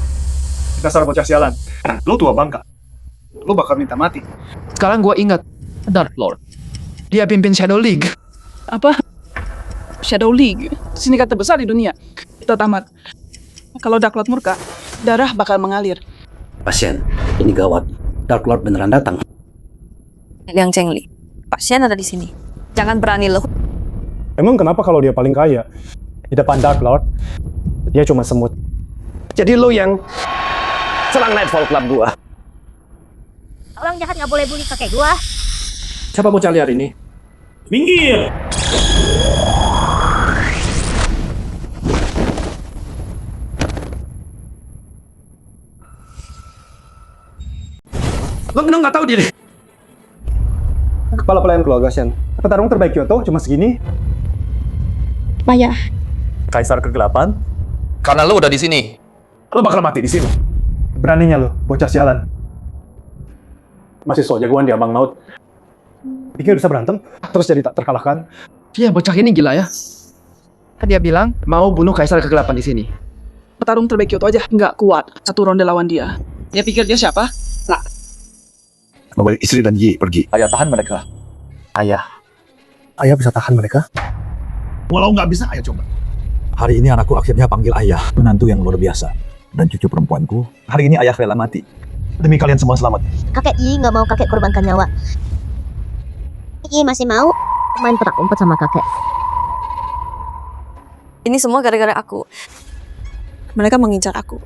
Dasar bocah sialan. Lu tua bangka. Lu bakal minta mati. Sekarang gua ingat Dark Lord. Dia pimpin Shadow League. Apa? Shadow League, sindikat terbesar di dunia. Kita tamat. Kalau Dark Lord murka, darah bakal mengalir. Pasien, ini gawat. Dark Lord beneran datang. Liang Chengli, Pak Xian ada di sini. Jangan berani lo. Emang kenapa kalau dia paling kaya? Di depan Dark Lord, dia cuma semut. Jadi lo yang serang Nightfall Club gua. Orang jahat nggak boleh bully kakek gua. Siapa bocah liar ini? Minggir! Lo bener nggak tahu diri. Kepala pelayan keluarga Shen. Petarung terbaik Kyoto cuma segini. Payah. Kaisar kegelapan. Karena lo udah di sini. Lo bakal mati di sini. Beraninya lo, bocah sialan. Masih so jagoan di Abang Laut. Pikir bisa berantem, terus jadi tak terkalahkan. Dia bocah ini gila ya. Dia bilang mau bunuh kaisar kegelapan di sini. Petarung terbaik Kyoto aja nggak kuat satu ronde lawan dia. Dia pikir dia siapa? Nah. Bawa istri dan Yi pergi. Ayah tahan mereka. Ayah bisa tahan mereka? Walau nggak bisa, ayah coba. Hari ini anakku akhirnya panggil ayah, menantu yang luar biasa. Dan cucu perempuanku, hari ini ayah rela mati. Demi kalian semua selamat. Kakek Yi nggak mau kakek korbankan nyawa. Yi masih mau main petak umpet sama kakek. Ini semua gara-gara aku. Mereka mengincar aku.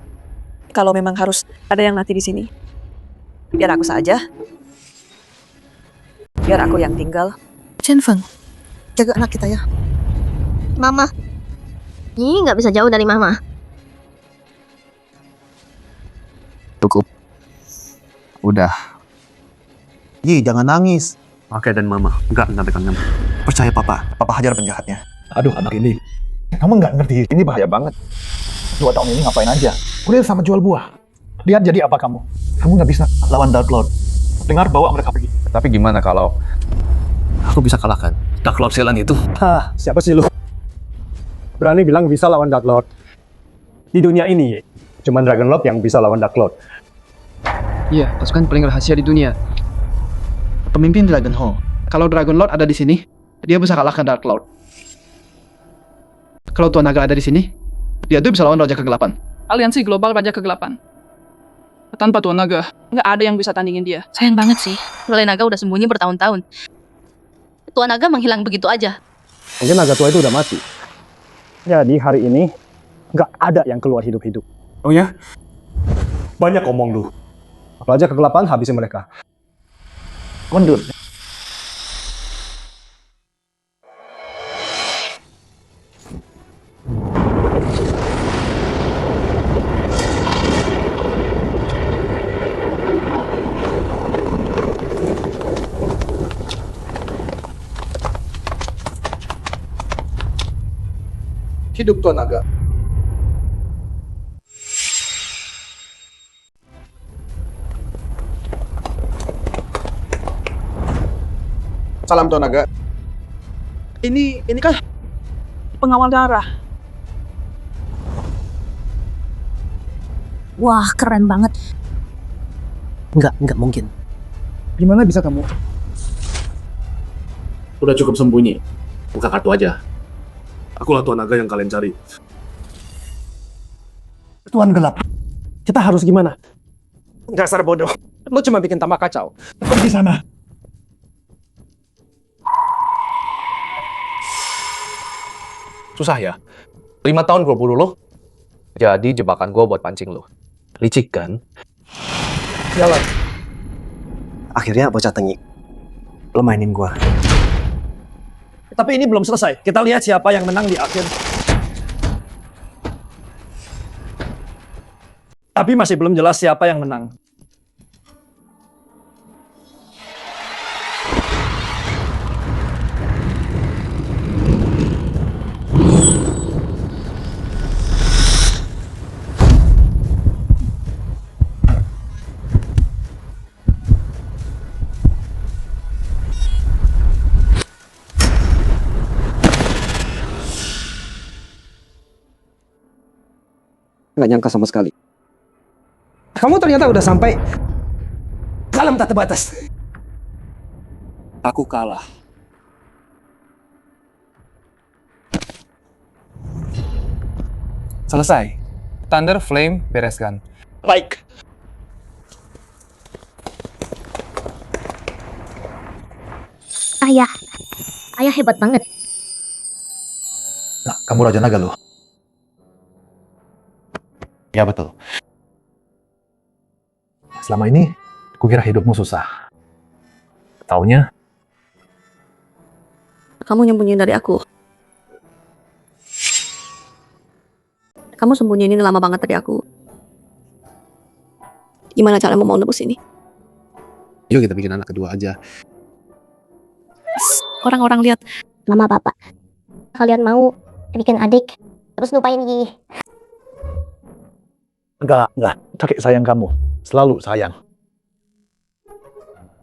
Kalau memang harus ada yang mati di sini, biar aku saja. Biar aku yang tinggal. Chen Feng, jaga anak kita ya. Mama. Yi nggak bisa jauh dari mama. Cukup. Udah. Yi, jangan nangis. Oke, dan mama, enggak pegang nyamuk. Percaya papa. Papa hajar penjahatnya. Aduh, anak ini. Kamu nggak ngerti. Ini bahaya banget. 2 tahun ini ngapain aja? Kuliah sama jual buah. Lihat jadi apa kamu? Kamu nggak bisa lawan Dark Lord. Dengar bawa mereka pergi. Tapi gimana kalau aku bisa kalahkan Dark Lord Sialan itu? Hah, siapa sih lu? Berani bilang bisa lawan Dark Lord. Di dunia ini, cuman Dragon Lord yang bisa lawan Dark Lord. Iya, pasukan paling rahasia di dunia. Pemimpin Dragon Hall. Kalau Dragon Lord ada di sini, dia bisa kalahkan Dark Lord. Kalau Tuan Naga ada di sini, dia tuh bisa lawan Raja Kegelapan. Aliansi Global Raja Kegelapan. Tanpa Tuan Naga, nggak ada yang bisa tandingin dia. Sayang banget sih, Lele Naga udah sembunyi bertahun-tahun. Tuan Naga menghilang begitu aja. Mungkin naga tua itu udah mati. Jadi hari ini, nggak ada yang keluar hidup-hidup. Oh ya? Banyak omong lu. Raja Kegelapan habisin mereka. Mundur. Hidup Tuan Naga. Salam Tuan Naga. Ini kan pengawal darah. Wah, keren banget. Nggak mungkin. Gimana bisa kamu? Udah cukup sembunyi. Buka kartu aja. Akulah Tuan Naga yang kalian cari. Tuan Gelap. Kita harus gimana? Dasar bodoh. Lo cuma bikin tambah kacau. Pergi sana. Susah ya? 5 tahun gue buru lo. Jadi jebakan gue buat pancing lo. Licik kan? Jalan. Akhirnya bocah tengik. Lo mainin gua. Tapi ini belum selesai. Kita lihat siapa yang menang di akhir. Tapi masih belum jelas siapa yang menang. Nggak nyangka sama sekali. Kamu ternyata udah sampai alam tak terbatas. Aku kalah. Selesai. Thunder Flame bereskan. Baik. Ayah. Ayah hebat banget. Nah, kamu Raja Naga loh. Ya betul. Selama ini, kukira hidupmu susah. Taunya, Kamu nyembunyiin dari aku. Kamu sembunyiin ini lama banget dari aku. Gimana cara mau nebus ini? Yuk kita bikin anak kedua aja. Orang-orang lihat. Mama, Papa. Kalian mau bikin adik, terus lupain Yi. Enggak. Kakek sayang kamu. Selalu sayang.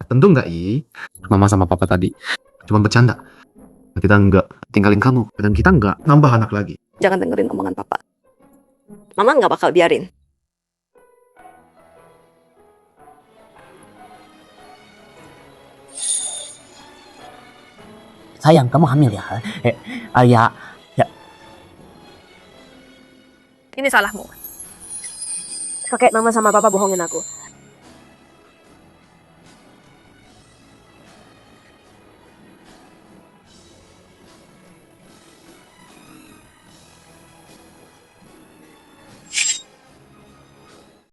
Tentu nggak, I? Mama sama papa tadi cuma bercanda. Kita nggak tinggalin kamu, dan kita nggak nambah anak lagi. Jangan dengerin omongan papa. Mama nggak bakal biarin. Sayang, kamu hamil ya? Ya. Ini salahmu. Kakek, mama sama papa bohongin aku.